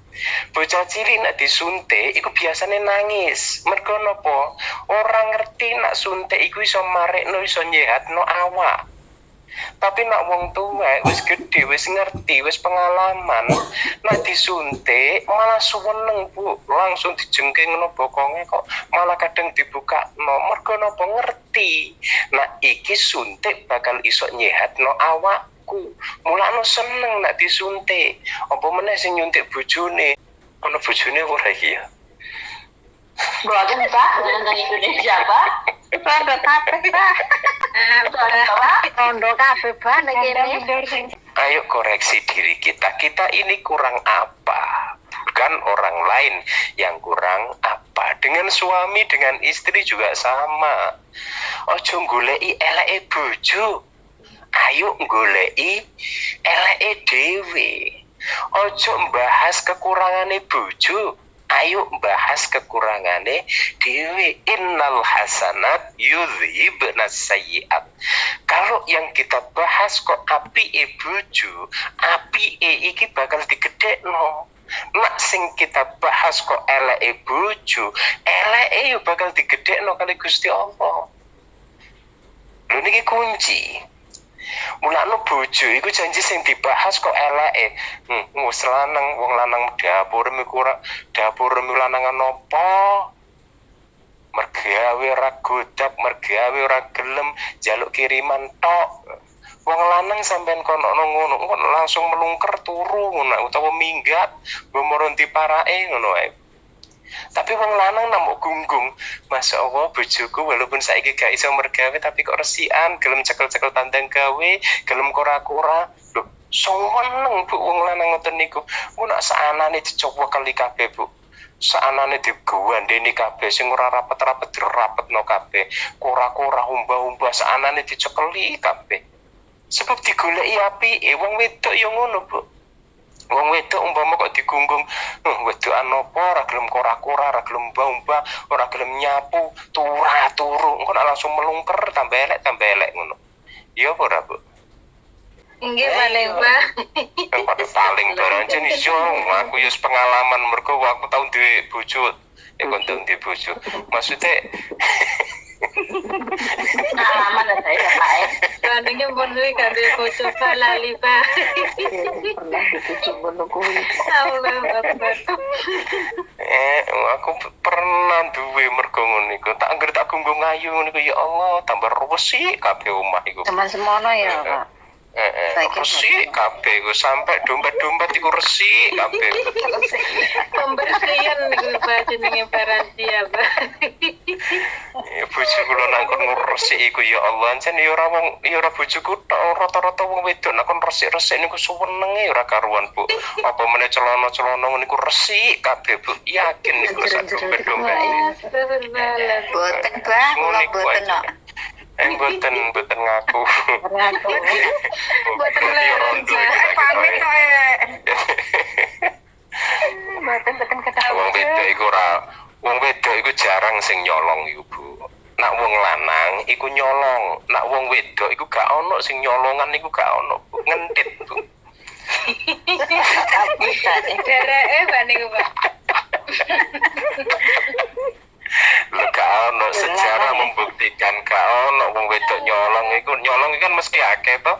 Bocah cilik nak disuntik, iku biasanya nangis. Mergo napa? Ora ngerti nak suntik iku iso marekno, iso nyehatno awak. Tapi nak wong tuwek wis gede, wis ngerti, wis pengalaman, nak disuntik malah suweneng Bu, langsung dijengking ngono bokonge kok malah kadang dibuka no, mergo napa ngerti. Nah iki suntik bakal iso nyehatno awakku. Mulane seneng nak disuntik. Apa meneh sing nyuntik bojone. Ana bojone ora iki ya. Boten Pak, jenengan Indonesia Pak. Rondo kabeh Pak. Rondo kabeh Pak nek kene. Ayo koreksi diri kita. Kita ini kurang apa? Bukan orang lain yang kurang apa. Dengan suami, dengan istri juga sama. Ojo goleki eleke bojo. Ayo goleki eleke dhewe. Ojo mbahas kekurangane bojo. Ayo bahas kekurangane dhewe. Innal hasanat yudhibnas sayyiat. Kalau yang kita bahas kok apike bojo, apike iki bakal digedhekno. Nek sing kita bahas kok eleke bojo, eleke yo bakal digedhekno kali Gusti Allah. Lho niki kunci. Mulane bojo iku janji sing dibahas kok eleke. Wis lanang, wong lanang dapur lanangan nopo? Mergawe ora godap, mergawe ora gelem, jaluk kiriman tok. Wong lanang sampean kono ngono, kok langsung melungker turu ngono utawa minggat, bomoron diparake ngono ae. Tapi wong lanang namuk gunggung. Masya Allah bojoku walaupun saiki gak iso mergawe tapi kok resikan, gelem cekel-cekel tandang gawe, gelem kora-kora. Lho, seneng Bu wong lanang ngoten niku. Mun nak saanane dicoba kali kabeh Bu. Saanane digawandeni kabeh sing ora rapet-rapet dirapetno kabeh. Kora-kora umbah-umbah saanane dicekeli kabeh. Sebab digoleki apike wong wedok ya ngono Bu. Wong wedok umpama kok digunggung, wedokan napa ora gelem kora-kora, ora gelem mbah-mbah, ora gelem nyapu, turu, engko langsung melungker tambah elek ngono. Iya apa ora, Bu? Nggih paling Pak. Paling barang jen iso, aku ya pengalaman mergo aku tau duwe bojo. Kon duwe bojo. Maksudnya Pengalaman ada ya Pak. Tadinya pun duwe kabeh bojo Pak lali Pak. Allah Akbar. Aku pernah duwe mergo ngono iku. Tak anggere tak gunggung ayu ngono iku ya Allah, tambah resik kabeh omah iku. Teman semono ya Pak. Resik kabeh iku sampai dompet-dompet iku resik kabeh. Pembersihan niku Pak jenenge Parantia Pak. Ya bojo kula nang kon resik iku ya Allah, jan ya ora bojoku tok, rata-rata wong wedok nek kon resik-resik niku suwenenge ora karuan Bu. Apa meneh celana-celana niku resik kabeh Bu. Yakin niku sak dompet-dompet. Astagfirullah. Boten Pak, kula boten kok. Boten ngaku. Boten larang Pamit kok. Boten ketemu. Wong wedok iku jarang sing nyolong iku Bu. Nak wong lanang iku nyolong, nak wong wedok iku gak ono sing nyolongan iku gak ono Bu. Ngentit Bu. Dereke Pak niku Pak. Lho gak ono sejarah membuktikan gak ono wong wedok nyolong iku kan mesti akeh to.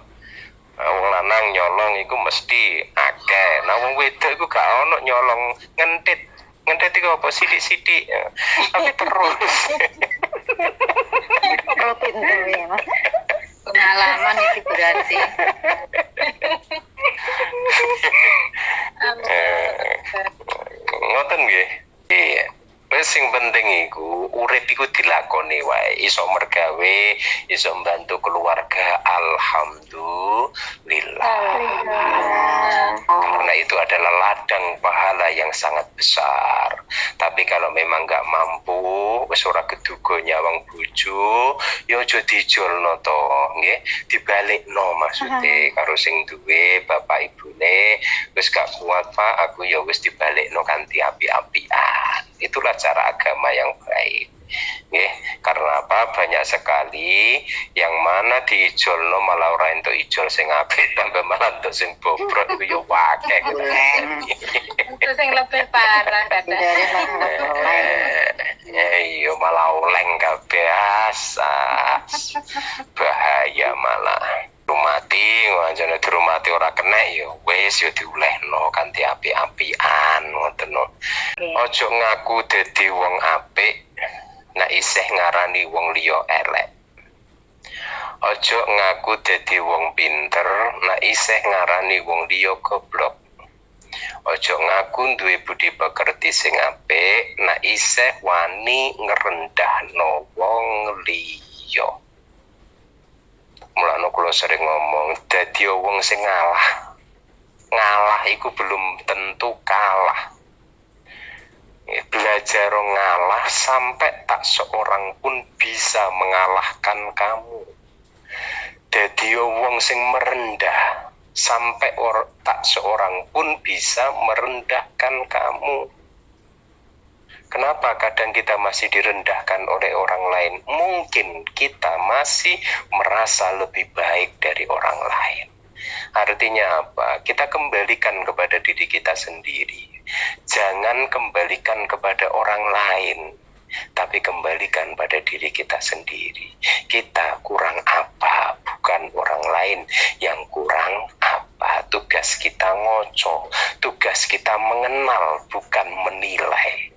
Wong lanang nyolong iku mesti akeh. Nah wong wedok iku gak ono nyolong ngentit. Ngentit iku apa sithik-sithik. Tapi terus. Rutin tuh ya Mas. Pengalaman itu berarti. Ngoten nggih. Iya. Wes sing penting iku urip iku dilakoni wae. Iso mergawe, iso mbantu keluarga, alhamdulillah. Karena itu adalah ladang pahala yang sangat besar. Tapi kalau memang nggak mampu, wis ora keduga nyawang bojo, ya aja dijolno to, nggih. Dibalikno maksude karo sing duwe bapak ibune, wis gak kuat Pak, aku ya wis dibalikno kanthi api-apian. Itulah cara agama yang baik. Nggih, karena apa? Banyak sekali yang mana diijolno malah ora entuk ijol sing apik, tambah malah entuk sing bobrok iku ya akeh. Itu yang lebih parah kadang. Iya malah oleng kabeh bahaya malah. Rumati, wancane dirumati ora kena ya wis ya diulehno kanthi apik-apian ngoten no. Aja ngaku dadi wong apik nek isih ngarani wong liya elek. Aja ngaku dadi wong pinter nek isih ngarani wong liya goblok. Aja ngaku duwe budi pekerti sing apik nek isih wani ngrendahno wong liya. Mulane kula sering ngomong, dadi wong sing ngalah. Ngalah iku belum tentu kalah. Belajar ngalah sampai tak seorang pun bisa mengalahkan kamu. Dadi wong sing merendah sampai tak seorang pun bisa merendahkan kamu. Kenapa kadang kita masih direndahkan oleh orang lain? Mungkin kita masih merasa lebih baik dari orang lain. Artinya apa? Kita kembalikan kepada diri kita sendiri. Jangan kembalikan kepada orang lain, tapi kembalikan pada diri kita sendiri. Kita kurang apa? Bukan orang lain yang kurang apa. Tugas kita ngoco, tugas kita mengenal, bukan menilai.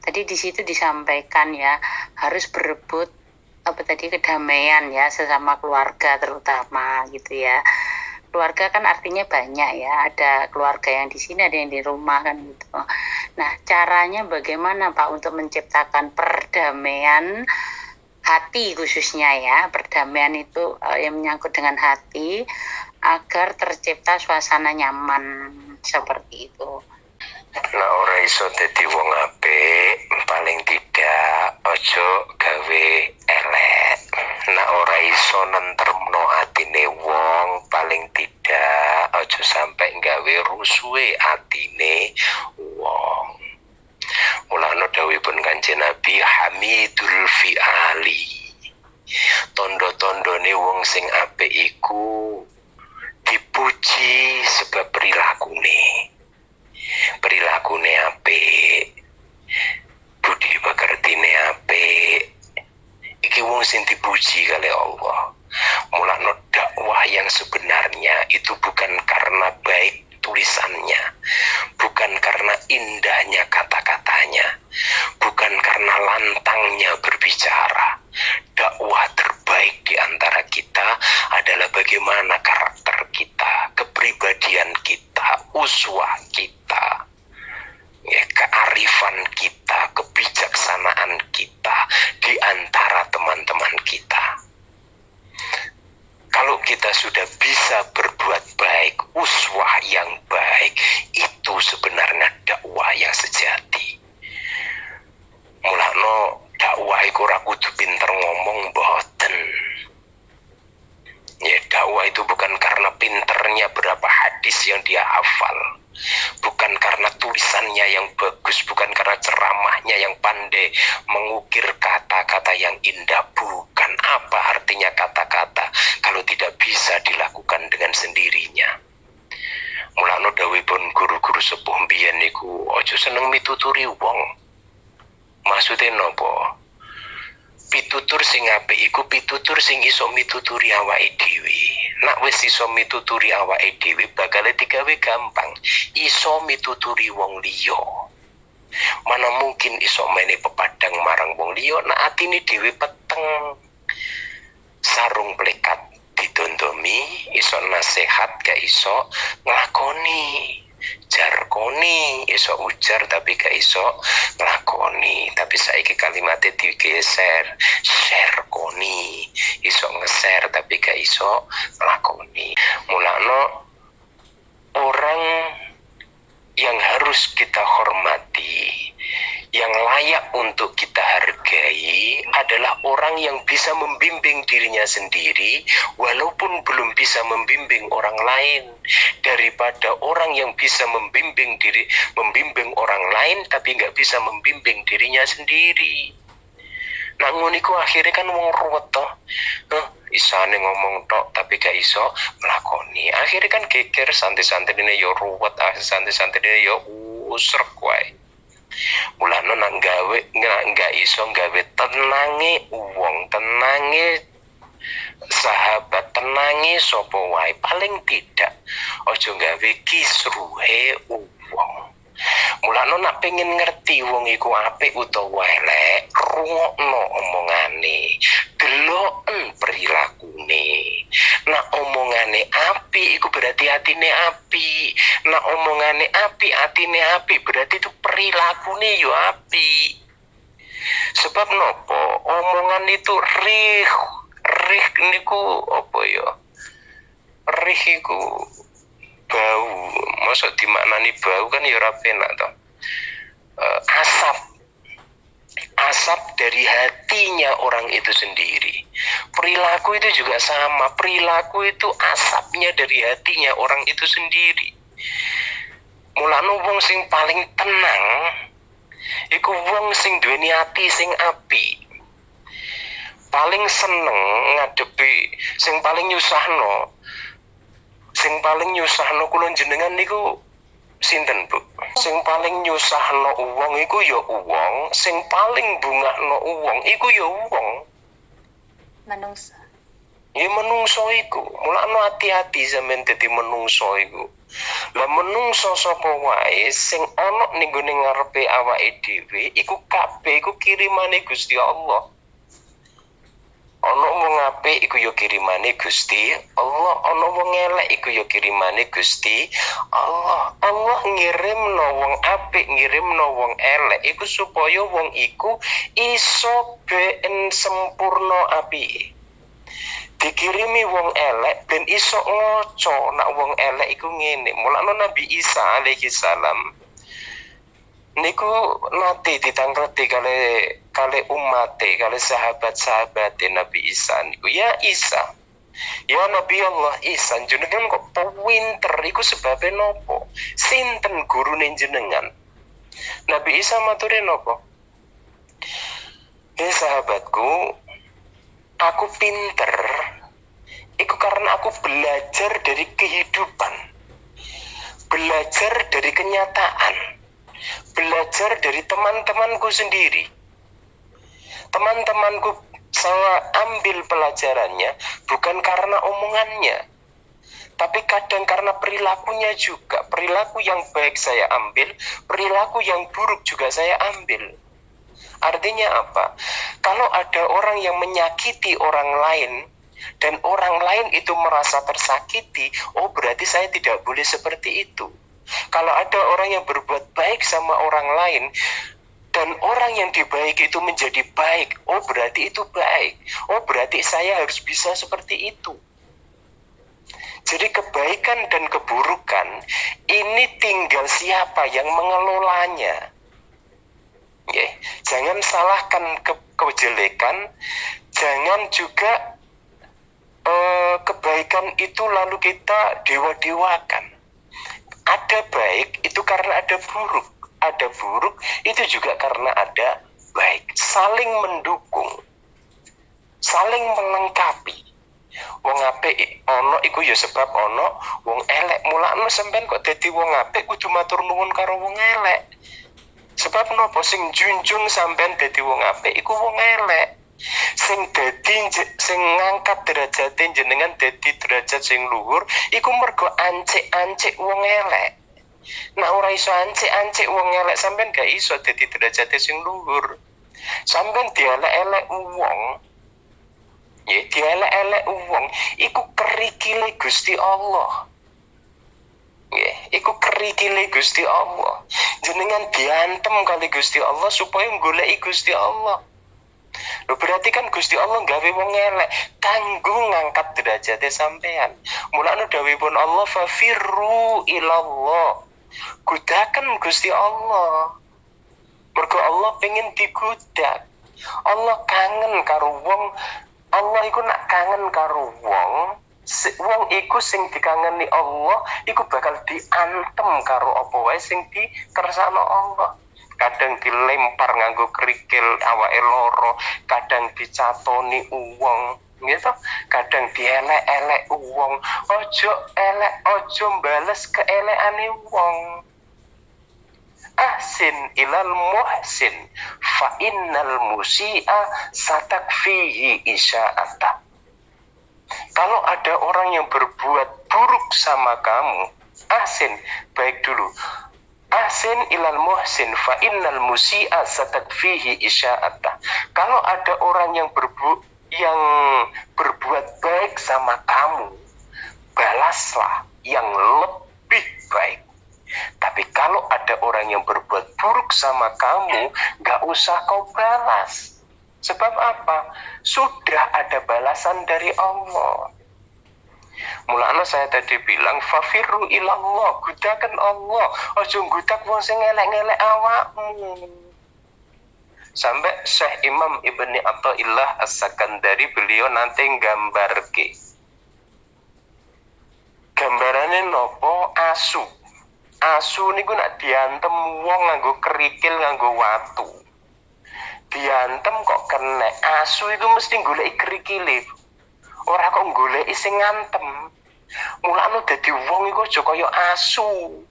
Tadi di situ disampaikan ya, harus berebut kedamaian ya sesama keluarga terutama gitu ya. Keluarga kan artinya banyak ya, ada keluarga yang di sini, ada yang di rumah kan gitu. Nah, caranya bagaimana Pak untuk menciptakan perdamaian hati khususnya ya, perdamaian itu yang menyangkut dengan hati agar tercipta suasana nyaman seperti itu. Nah, ora iso dadi wong apik, paling tidak ojo gawe elek. Nah, ora iso nentremno atine wong, paling tidak ojo sampai gawe rusuhe atine wong. Mulane dawuhipun Kanjeng Nabi Hamidul Fi'ali. Tondo-tondone wong sing apik iku dipuji sebab perilakune. Perilakune apik, budi pekertine apik. Iki wong sing dipuji kali Allah. Mulane dakwah yang sebenarnya itu bukan karena baik tulisannya, bukan karena indahnya kata-katanya, bukan karena lantangnya berbicara. Dakwah terbaik di antara kita adalah bagaimana karakter kita, kepribadian kita, uswah kita, ya, kearifan kita, kebijaksanaan kita di antara teman-teman kita. Kalau kita sudah bisa berbuat baik, uswah yang baik, itu sebenarnya dakwah yang sejati. Mulane dakwah iku ora kudu pinter ngomong boten. Ya, dakwah itu bukan karena pinternya berapa hadis yang dia hafal, bukan karena tulisannya yang bagus, bukan karena ceramahnya yang pandai mengukir kata-kata yang indah. Bukan. Apa artinya kata-kata kalau tidak bisa dilakukan dengan sendirinya? Mulane dawuhipun guru-guru sepuh mbiyen niku aja seneng mituturi wong. Maksudnya nopo? Pitutur sing apik iku pitutur sing iso mituturi awake dhewe. Nek wis iso mituturi awake dhewe bakal digawe gampang iso mituturi wong liya. Mana mungkin iso mene pepadang marang wong liya nek atine dhewe peteng. Sarung plekat didondomi, iso nasihat gak iso nglakoni. jarkoni, iso ujar tapi gak iso nglakoni. Tapi saiki kalimatnya digeser, sherkoni, iso ngeser tapi gak iso nglakoni. Mulakno orang yang harus kita hormati, yang layak untuk kita hargai adalah orang yang bisa membimbing dirinya sendiri walaupun belum bisa membimbing orang lain, daripada orang yang bisa membimbing orang lain tapi nggak bisa membimbing dirinya sendiri. Nah nguniku akhirnya kan wong ruwet toh, isane ngomong tok tapi gak iso melakoni. Akhirnya kan geger, santai-santai ini yo ruwet, santai-santai ini yo usrek wae. Mulane nang gawe nggak iso gawe tenange wong, tenange sahabat, tenange sapa wae, paling tidak aja gawe kisruhe wong. Mulane nak pengen ngerti wong iku apik utawa elek, rungokno omongane, deloken prilakune. Nak omongane apik iku berarti atine apik. Nak omongane apik, atine apik, berarti itu perilakune yo apik. Sebab nopo? Omongan itu rih niku apa ya? Rih iku bau, maksud dimaknani bau kan ya ora penak toh. Asap dari hatinya orang itu sendiri. Perilaku itu juga sama, perilaku itu asapnya dari hatinya orang itu sendiri. Mulane wong sing paling tenang iku wong sing duweni ati sing apik. Paling seneng ngadepi sing paling nyusahno. Sing paling nyusahno kula jenengan niku sinten, Bu? Sing paling nyusahno wong iku ya wong, sing paling bungakno wong iku ya wong. Manungsa. Ya menungso iku. Mulane hati-hati sampeyan dadi menungso iku. Lah menungso sapa wae sing ana ning gone ngarepe awake dhewe iku kabeh iku kirimane Gusti Allah. Ana wong apik iku ya kirimane Gusti Allah, ana wong elek iku ya kirimane Gusti Allah. Allah ngirimno wong apik, ngirimno wong elek iku supaya wong iku iso ben sempurna apike. Dikirimi wong elek ben iso ngoco nak wong elek iku ngene. Mulane Nabi Isa alaihi salam niku nate ditangkleti kali umate, kali sahabat-sahabat Nabi Isa niku, ya Isa, ya Nabi Allah Isa, jenengan kok pinter iku sebabnya nopo? Sinten gurune jenengan? Nabi Isa mature nopo? Sahabatku, aku pinter iku karena aku belajar dari kehidupan, belajar dari kenyataan, belajar dari teman-temanku sendiri. Teman-temanku saya ambil pelajarannya bukan karena omongannya, tapi kadang karena perilakunya juga. Perilaku yang baik saya ambil, perilaku yang buruk juga saya ambil. Artinya apa? Kalau ada orang yang menyakiti orang lain dan orang lain itu merasa tersakiti, oh berarti saya tidak boleh seperti itu. Kalau ada orang yang berbuat baik sama orang lain dan orang yang dibaiki itu menjadi baik, oh berarti itu baik. Oh berarti saya harus bisa seperti itu. Jadi kebaikan dan keburukan ini tinggal siapa yang mengelolanya. Jangan salahkan kejelekan, jangan juga kebaikan itu lalu kita dewa-dewakan. Ada baik itu karena ada buruk, ada buruk itu juga karena ada baik. Saling mendukung, saling melengkapi. Wong apik ana iku ya sebab ana wong elek. Mulane sampean kok dadi wong apik kudu matur nuwun karo wong elek. Sebab napa sing junjung sampean dadi wong apik iku wong elek. Sing ngangkat derajate jenengan dadi derajat sing luhur iku mergo ancik-ancik wong elek. Nah ora iso ancik-ancik wong elek sampean gak iso dadi derajate sing luhur. Sampean dielek-elek wong, ya dielek-elek wong iku kerikile Gusti Allah. Nggih, iku kerikile Gusti Allah. Jenengan diantem kali Gusti Allah supaya goleki Gusti Allah. Loh, berarti kan Gusti Allah gawe wong elek kanggo ngangkat derajate sampean. Mulane dawuhipun Allah fafirru ilallah. Gudaken Gusti Allah. Mergo Allah pengen digudak. Allah kangen karo wong. Allah iku nak kangen karo wong. Wong iku sing dikangeni Allah iku bakal diantem karo apa wae sing dikersakno Allah. Kadang dilempar nganggo kerikil awake loro, kadang dicatoni uwong, gitu. Kadang dielek-elek uwong. Ojo elek, ojo mbales keelekane wong. Ahsin ilal muhsin fa innal musi'a satakfihi isya'ata. Kalau ada orang yang berbuat buruk sama kamu, ahsin, baik dulu. Ahsin ilal muhsin fa innal musi'a satakfihi isya'ata. Kalau ada orang yang berbuat baik sama kamu, balaslah yang lebih baik. Tapi kalau ada orang yang berbuat buruk sama kamu, gak usah kau balas. Sebab apa? Sudah ada balasan dari Allah. Mulane saya tadi bilang fafirru ilallah, gudakan Allah. Ojo gudak wong sing elek-elek awakmu. Sampai Syekh Imam Ibni Athaillah As-Sakandari beliau nanti nggambarke. Gambarane nopo? Asu. Asu niku nak diantem wong nganggo kerikil, nganggo watu. Diantem kok kena, asu itu mesti goleki kerikile. Ora kok goleki sing ngantem. Mulane dadi wong iku aja kaya asu.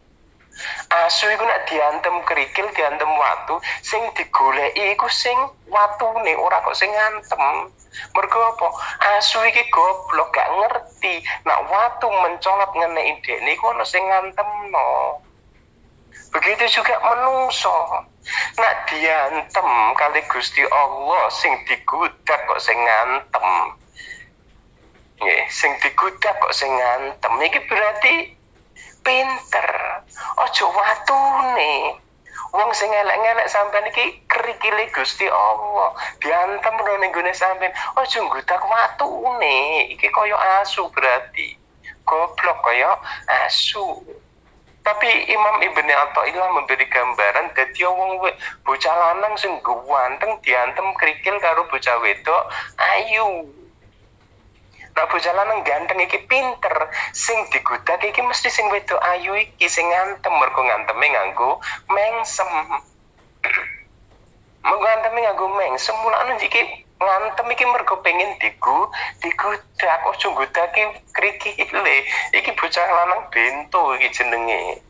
Asu iku nek diantem kerikil, diantem watu, sing digoleki iku sing watune, ora kok sing ngantem. Mergo apa? Asu iki goblok gak ngerti. Nek watu mencolot ngeneki dekne iku ana sing ngantemno. Begitu juga menungso. Nak diantem kali Gusti Allah sing digudak kok sing ngantem. Nggih, sing digudak kok sing ngantem. Iki berarti pinter. Ojo watune. Wong sing elek-elek sampean iki kerikile Gusti Allah. Diantem ning gone sampean. Ojo nggudak watune. Iki kaya asu berarti. Goblok kaya asu. Tapi Imam Ibni Athaillah memberi gambaran dadi wong bocah lanang sing ganteng diantem kerikil karo bocah wedok ayu. Nah bocah lanang ganteng iki pinter, sing digudak iki mesti sing wedok ayu iki sing ngantem, mergo nganteme nganggo mengsem. Mergo nganteme nganggo mengsem, mulane iki ngantem iki mergo pengen digudak, ojo nggodaki krikile. Iki bocah lanang bento iki jenenge.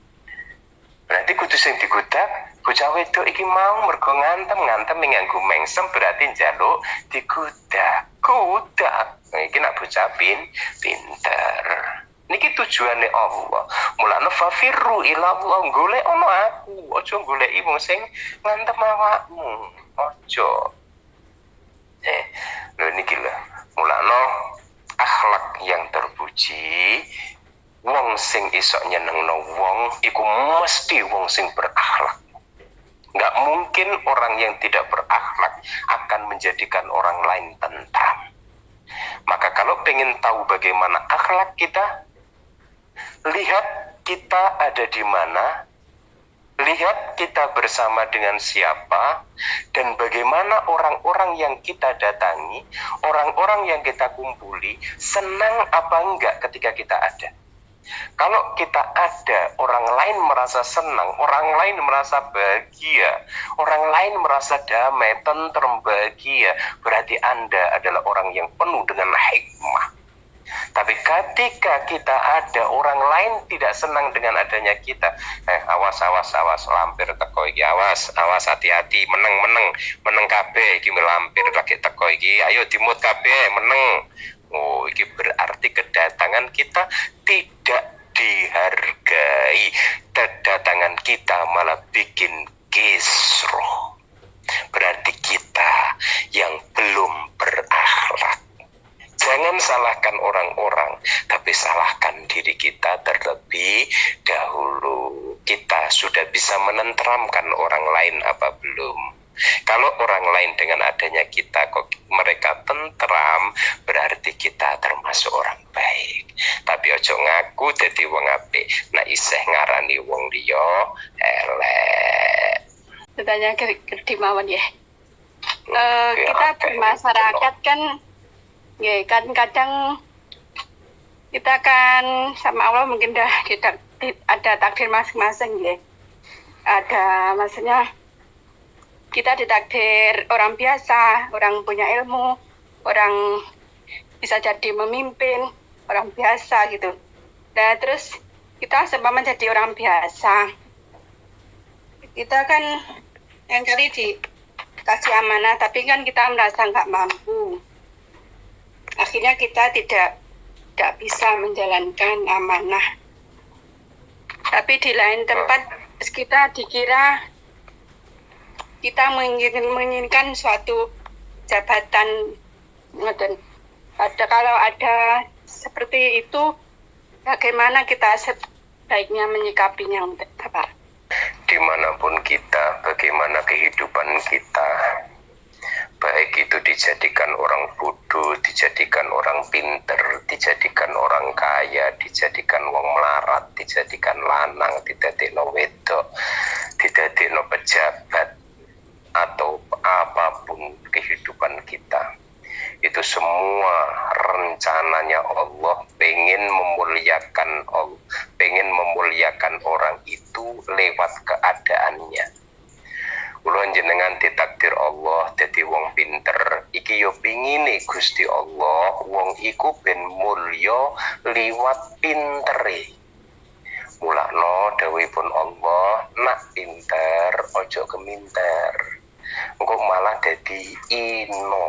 Berarti kudu sing digudak, bocah wedok iki mau mergo ngantem nganggo mengsem berarti njaluk digudak. Gudak. Iki nak bocah pinter. Niki tujuane Allah. Mulane fafirru ilallah, golek ono aku, aja goleki wong sing ngantem awakmu. Aja. Lho niki lho. Mulane akhlak yang terpuji, wong sing iso nyenengno wong iku mesti wong sing berakhlak. Nggak mungkin orang yang tidak berakhlak akan menjadikan orang lain tentram. Maka kalau pengen tahu bagaimana akhlak kita, lihat kita ada di mana, lihat kita bersama dengan siapa, dan bagaimana orang-orang yang kita datangi, orang-orang yang kita kumpuli, senang apa enggak ketika kita ada. Kalau kita ada, orang lain merasa senang, orang lain merasa bahagia, orang lain merasa damai, tentrem, bahagia, berarti Anda adalah orang yang penuh dengan hikmah. Tapi ketika kita ada, orang lain tidak senang dengan adanya kita. Awas, lampir teko iki, awas, hati-hati, meneng kabeh iki lampir lagi teko iki, ayo dimut kabeh, meneng. Oh, ini berarti kedatangan kita tidak dihargai. Kedatangan kita malah bikin kisruh. Berarti kita yang belum berakhlak. Jangan salahkan orang-orang, tapi salahkan diri kita terlebih dahulu. Kita sudah bisa menenteramkan orang lain apa belum? Kalau orang lain dengan adanya kita kok mereka tentram, berarti kita termasuk orang baik. Tapi ojo ngaku dadi wong apik, nah isih ngarani wong liya elek. Bertanya ke mawon ya. Kita bermasyarakat kan, ya kan kadang kita kan sama Allah mungkin dah ada takdir masing-masing ya. Ada maksudnya kita ditakdir orang biasa, orang punya ilmu, orang bisa jadi memimpin, orang biasa gitu. Nah terus kita sempat menjadi orang biasa. Kita kan yang kali dikasih amanah, tapi kan kita merasa nggak mampu. Akhirnya kita tidak bisa menjalankan amanah. Tapi di lain tempat kita dikira kita menginginkan suatu jabatan. Kalau ada seperti itu, bagaimana kita sebaiknya menyikapinya, Bapak? Dimanapun kita, bagaimana kehidupan kita, baik itu dijadikan orang bodoh, dijadikan orang pinter, dijadikan orang kaya, dijadikan wong melarat, dijadikan lanang, didadekno wedok, didadekno pejabat, atau apapun kehidupan kita, itu semua rencananya Allah pengen memuliakan orang itu lewat keadaannya. Kula jenengan ditakdir Allah dadi wong pinter, iki yo pingine Gusti Allah wong iku ben mulya liwat pintere. Mulakno dawuhipun Allah, nak pinter ojo keminter, engko malah dadi ino.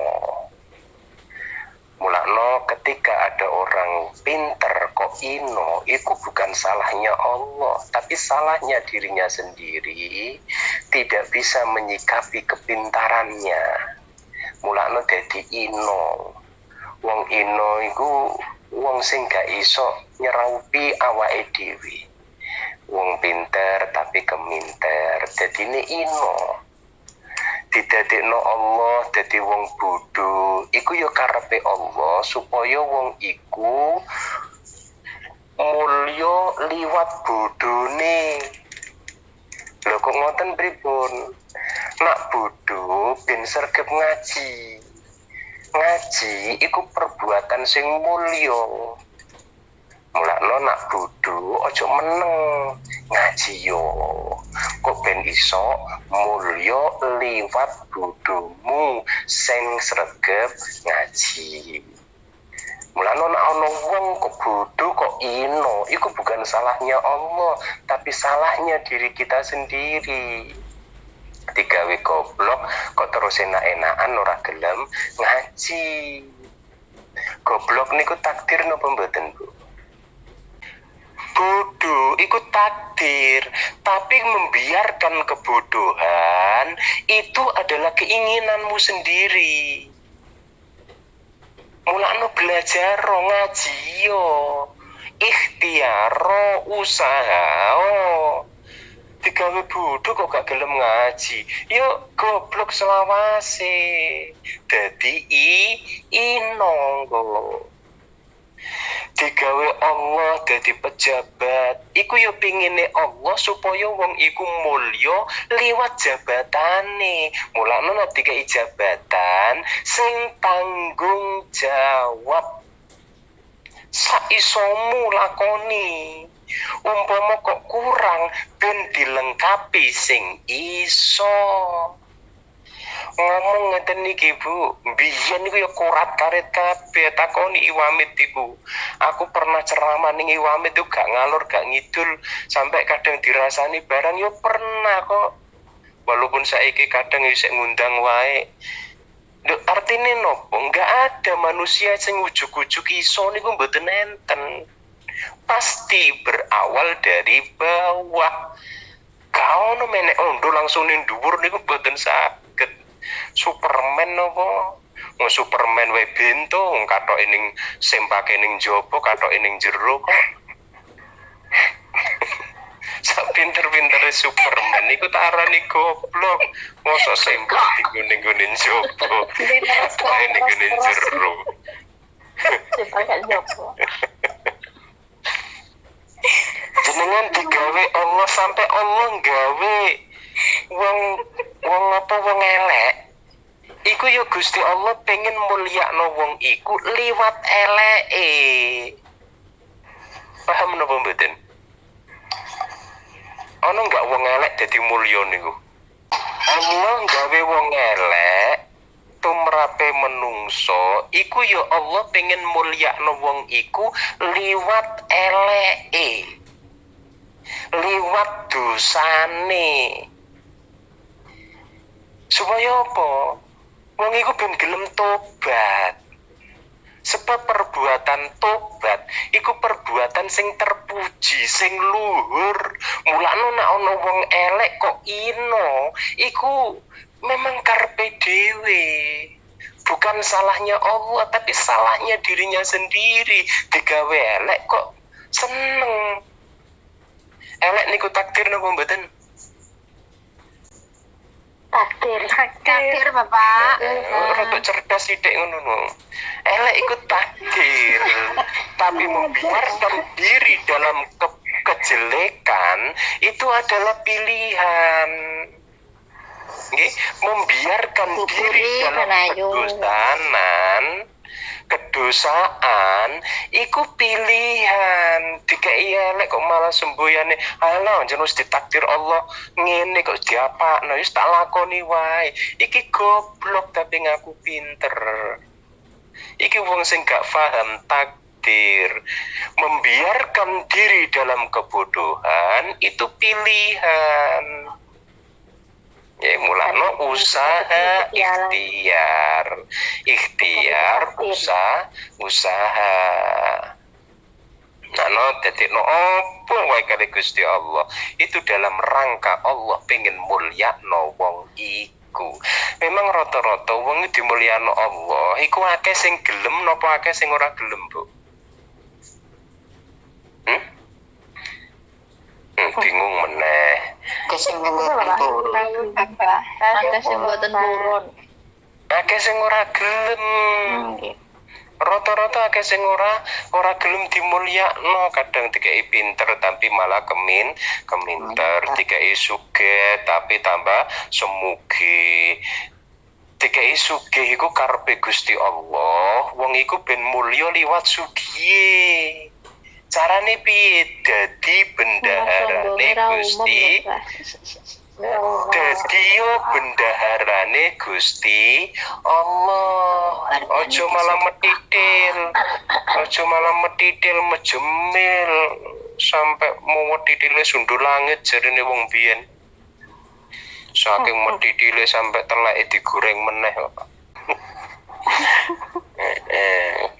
Mulakno ketika ada orang pinter kok ino, itu bukan salahnya Allah, tapi salahnya dirinya sendiri, tidak bisa menyikapi kepintarannya. Mulakno dadi ino. Wong ino iku wong sing gak iso nyeraupi awake dhewe. Wong pinter tapi keminter, dadine ino. Didadekno Allah dadi wong bodoh, iku ya karepe Allah supaya wong iku mulya liwat bodone. Lho kok ngoten pripun? Nak bodoh ben sregep ngaji. Ngaji iku perbuatan sing mulya. Mulakno nak bodoh aja meneng ngaji yo. Kok ben iso mulya liwat bodohmu sing sregep ngaji. Mulane nek ana wong kok bodoh kok ino, iku bukan salahnya Allah, tapi salahnya diri kita sendiri. Digawe goblok kok terus enak-enakan ora gelem ngaji. Goblok niku takdir napa mboten, Bu? Bodoh ikut takdir, tapi membiarkan kebodohan itu adalah keinginanmu sendiri. Mulane belajar ngaji yo, ikhtiar usaha digawe bodoh kok gak gelem ngaji. Yo goblok selawase. Dadi inonggo. Digawe Allah dadi pejabat, iku yo pingine Allah supaya wong iku mulya liwat jabatane. Mulane nek dikai jabatan sing tanggung jawab, saisomu lakoni. Umpama kok kurang ben dilengkapi sing iso. Ngomong ngeten niki Bu, biyen niku ya kurat karet kabeh takoni Iwamit iku. Aku pernah ceramah ning Iwamit tuh gak ngalor gak ngidul, sampai kadang dirasani barang yo pernah kok. Walaupun saiki kadang isih ngundang wae. Artine nopo? Enggak ada manusia sing ujug-ujug iso niku mboten enten. Pasti berawal dari bawah. Kau no menek ondo langsung ning dhuwur niku mboten saged. Superman nopo Superman wae bento wong katoke ning sempake ning jaba katoke ning jero kok. Sak pinter-pintere Superman iku tak arani goblok. Mosok sempak digone-gone jaba. Katoke ning gone jero. Jenengan digawe Allah sampai Allah gawe wong wong elek. Iku ya Gusti Allah pengen mulyakno wong iku liwat eleke. Paham napa mboten? Ana enggak wong elek dadi mulya niku? Allah gawe wong elek tumrape menungso, iku ya Allah pengen mulyakno wong iku liwat eleke. Liwat dosane. Supaya apa? Wong iku ben gelem tobat. Sebab perbuatan tobat iku perbuatan sing terpuji, sing luhur. Mulane nek ana wong elek kok ino, iku memang karpe dhewe. Bukan salahnya Allah, tapi salahnya dirinya sendiri. Digawe elek kok seneng. Elek niku takdir napa mboten? Takdir Bapak. Rada cerdas sithik ngono. Elek iku takdir. Tapi membiarkan diri dalam kejelekan itu adalah pilihan. Nggih, membiarkan diri dalam kedosaan iku pilihan. Dikai elek kok malah semboyane ala jan wis ditakdir Allah ngene kok diapakno wis tak lakoni wae. Iki goblok tapi ngaku pinter. Iki wong sing gak paham takdir. Membiarkan diri dalam kebodohan itu pilihan. Ya mulano usaha ikhtiar usaha no dadi no opo wae kali Gusti Allah itu dalam rangka Allah pengen mulyakno wong iku. Memang rata-rata wong dimulyakno Allah iku akeh sing gelem napa akeh sing ora gelem, Bu? Bingung meneh. Kesing mboten turun. Ada sing mboten turun. Akeh sing ora gelem. Rata-rata akeh sing ora gelem dimulyakno, kadang dikai pinter tapi malah keminter, dikai sugih tapi tambah semuge. Dikai sugih iku karepe Gusti Allah, wong iku ben mulya liwat sugih. Carane piye? Dadi bendaharane Gusti. Dadi yo bendaharane Gusti Allah. Ojo malah metitil, mejemil sampai mau titile sundul langit jarene wong biyen. Saking metitile sampai teleke digoreng meneh kok.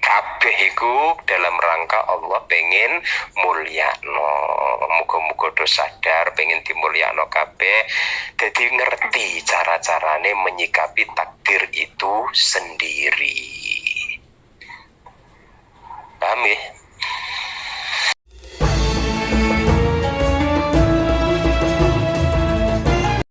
Kabeh iku dalam rangka Allah pengen mulyakno. Muga-muga do sadar pengen dimulyakno kabeh. Dadi ngerti cara-carane menyikapi takdir itu sendiri. Paham ya?